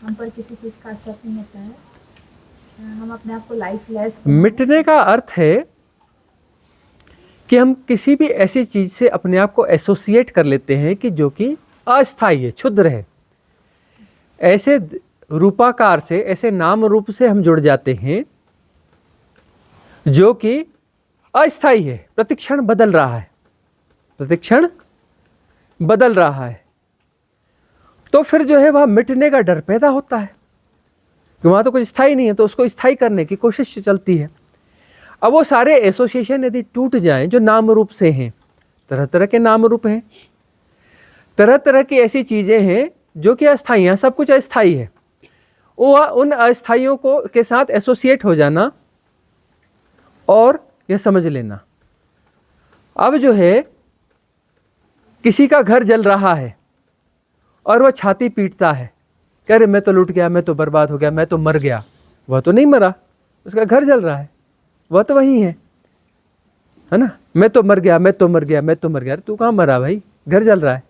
हम पर किसी चीज़ का असर नहीं होता है, हम अपने आप को लाइफलेस। मिटने का अर्थ है कि हम किसी भी ऐसी चीज से अपने आप को एसोसिएट कर लेते हैं कि जो कि अस्थायी है, क्षुद्र है। ऐसे रूपाकार से, ऐसे नाम रूप से हम जुड़ जाते हैं जो कि अस्थायी है, प्रतिक्षण बदल रहा है, प्रतिक्षण बदल रहा है। तो फिर जो है वह मिटने का डर पैदा होता है कि वहां तो कुछ स्थायी नहीं है, तो उसको स्थायी करने की कोशिश चलती है। अब वो सारे एसोसिएशन यदि टूट जाएं जो नाम रूप से हैं, तरह तरह के नाम रूप हैं, तरह तरह की ऐसी चीजें हैं जो कि अस्थायी हैं, सब कुछ अस्थायी है, वो उन अस्थाइयों को के साथ एसोसिएट हो जाना और यह समझ लेना अब जो है किसी का घर जल रहा है और वह छाती पीटता है, कह रहे मैं तो लुट गया, मैं तो बर्बाद हो गया, मैं तो मर गया। वह तो नहीं मरा, उसका घर जल रहा है, वह तो वही है ना। मैं तो मर गया, मैं तो मर गया, मैं तो मर गया। तू कहाँ मरा भाई, घर जल रहा है।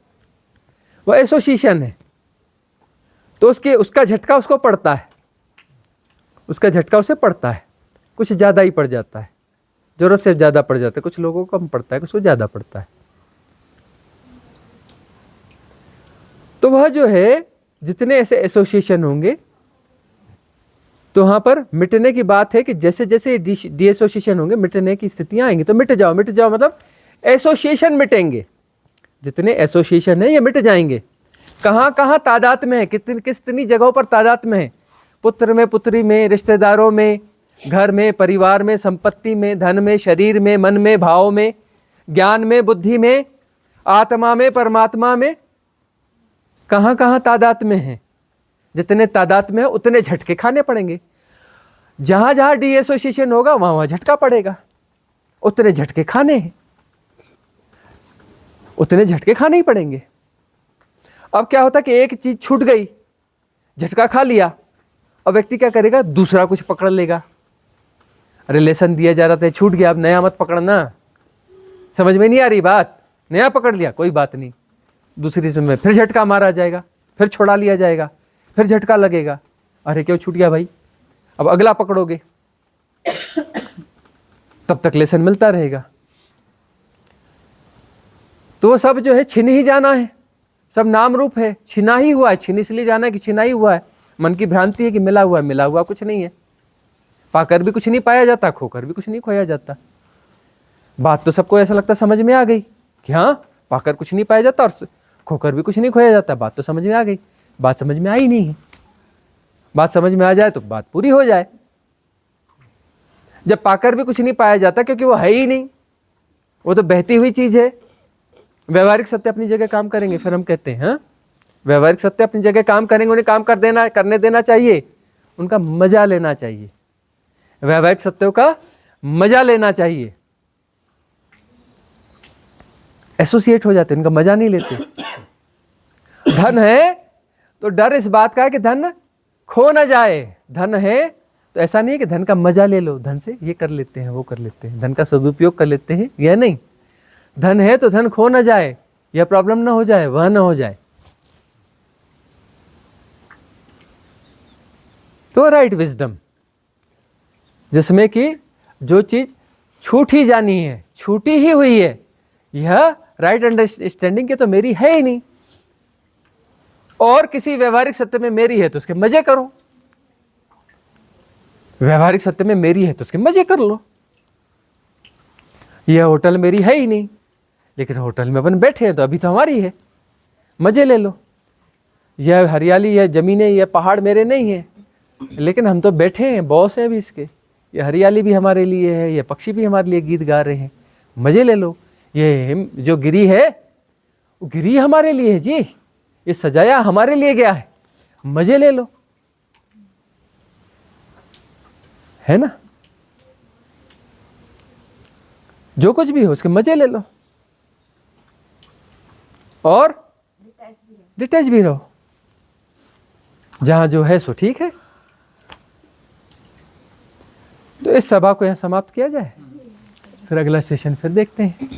वह एसोसिएशन है, तो उसका झटका उसको पड़ता है, उसका झटका उसे पड़ता है, कुछ ज़्यादा ही पड़ जाता है, ज़रूरत से ज़्यादा पड़ जाता है। कुछ लोगों को कम पड़ता है, कुछ को ज़्यादा पड़ता है। तो वह जो है जितने ऐसे एसोसिएशन होंगे, तो वहाँ पर मिटने की बात है कि जैसे जैसे डी एसोसिएशन होंगे, मिटने की स्थितियाँ आएंगी। तो मिट जाओ मतलब एसोसिएशन मिटेंगे, जितने एसोसिएशन है ये मिट जाएंगे। कहाँ कहाँ तादाद में है, कितनी जगहों पर तादाद में है, पुत्र में, पुत्री में, रिश्तेदारों में, घर में, परिवार में, संपत्ति में, धन में, शरीर में, मन में, भाव में, ज्ञान में, बुद्धि में, आत्मा में, परमात्मा में, कहाँ कहाँ तादाद में है। जितने तादाद में है उतने झटके खाने पड़ेंगे। जहाँ जहाँ डी एसोसिएशन होगा वहाँ वहाँ झटका पड़ेगा, उतने झटके खाने हैं, उतने झटके खाने ही पड़ेंगे। अब क्या होता कि एक चीज छूट गई, झटका खा लिया, अब व्यक्ति क्या करेगा, दूसरा कुछ पकड़ लेगा। अरे लेसन दिया जा रहा था, छूट गया, अब नया मत पकड़ना, समझ में नहीं आ रही बात, नया पकड़ लिया कोई बात नहीं, दूसरी समय फिर झटका मारा जाएगा, फिर छोड़ा लिया जाएगा, फिर झटका लगेगा। अरे क्यों छूट गया भाई, अब अगला पकड़ोगे, तब तक लेसन मिलता रहेगा। तो वो सब जो है छिन ही जाना है, सब नाम रूप है, छिना ही हुआ है। छिन इसलिए जाना है कि छिना ही हुआ है। मन की भ्रांति है कि मिला हुआ कुछ नहीं है। पाकर भी कुछ नहीं पाया जाता, खोकर भी कुछ नहीं खोया जाता। बात तो सबको ऐसा लगता समझ में आ गई कि हाँ, पाकर कुछ नहीं पाया जाता और खोकर भी कुछ नहीं खोया जाता। बात तो समझ में आ गई, बात समझ में आई नहीं है। बात समझ में आ जाए तो बात पूरी हो जाए। जब पाकर भी कुछ नहीं पाया जाता, क्योंकि वो है ही नहीं, वो तो बहती हुई चीज है। व्यवहारिक सत्य अपनी जगह काम करेंगे, फिर हम कहते हैं हाँ, व्यवहारिक सत्य अपनी जगह काम करेंगे, उन्हें काम करने देना चाहिए, उनका मजा लेना चाहिए, व्यवहारिक सत्यों का मजा लेना चाहिए। एसोसिएट हो जाते, उनका मजा नहीं लेते। धन है तो डर इस बात का है कि धन खो ना जाए। धन है तो ऐसा नहीं है कि धन का मजा ले लो, धन से ये कर लेते हैं, वो कर लेते हैं, धन का सदुपयोग कर लेते हैं, यह नहीं। धन है तो धन खो ना जाए, यह प्रॉब्लम ना हो जाए, वह ना हो जाए। तो राइट विजडम, जिसमें कि जो चीज छूट ही जानी है, छूटी ही हुई है, यह राइट अंडरस्टैंडिंग के तो मेरी है ही नहीं, और किसी व्यवहारिक सत्य में मेरी है तो उसके मजे करो। व्यवहारिक सत्य में मेरी है तो उसके मजे कर लो। यह होटल मेरी है ही नहीं, लेकिन होटल में अपन बैठे हैं तो अभी तो हमारी है, मजे ले लो। यह हरियाली, यह जमीनें, यह पहाड़ मेरे नहीं है, लेकिन हम तो बैठे हैं, बॉस है अभी इसके। यह हरियाली भी हमारे लिए है, यह पक्षी भी हमारे लिए गीत गा रहे हैं, मजे ले लो। ये जो गिरी है वो गिरी हमारे लिए है जी, ये सजाया हमारे लिए गया है, मजे ले लो, है ना। जो कुछ भी हो उसके मजे ले लो और डिटैच भी रहो। जहां जो है सो ठीक है। तो इस सभा को यहां समाप्त किया जाए, फिर अगला सेशन फिर देखते हैं।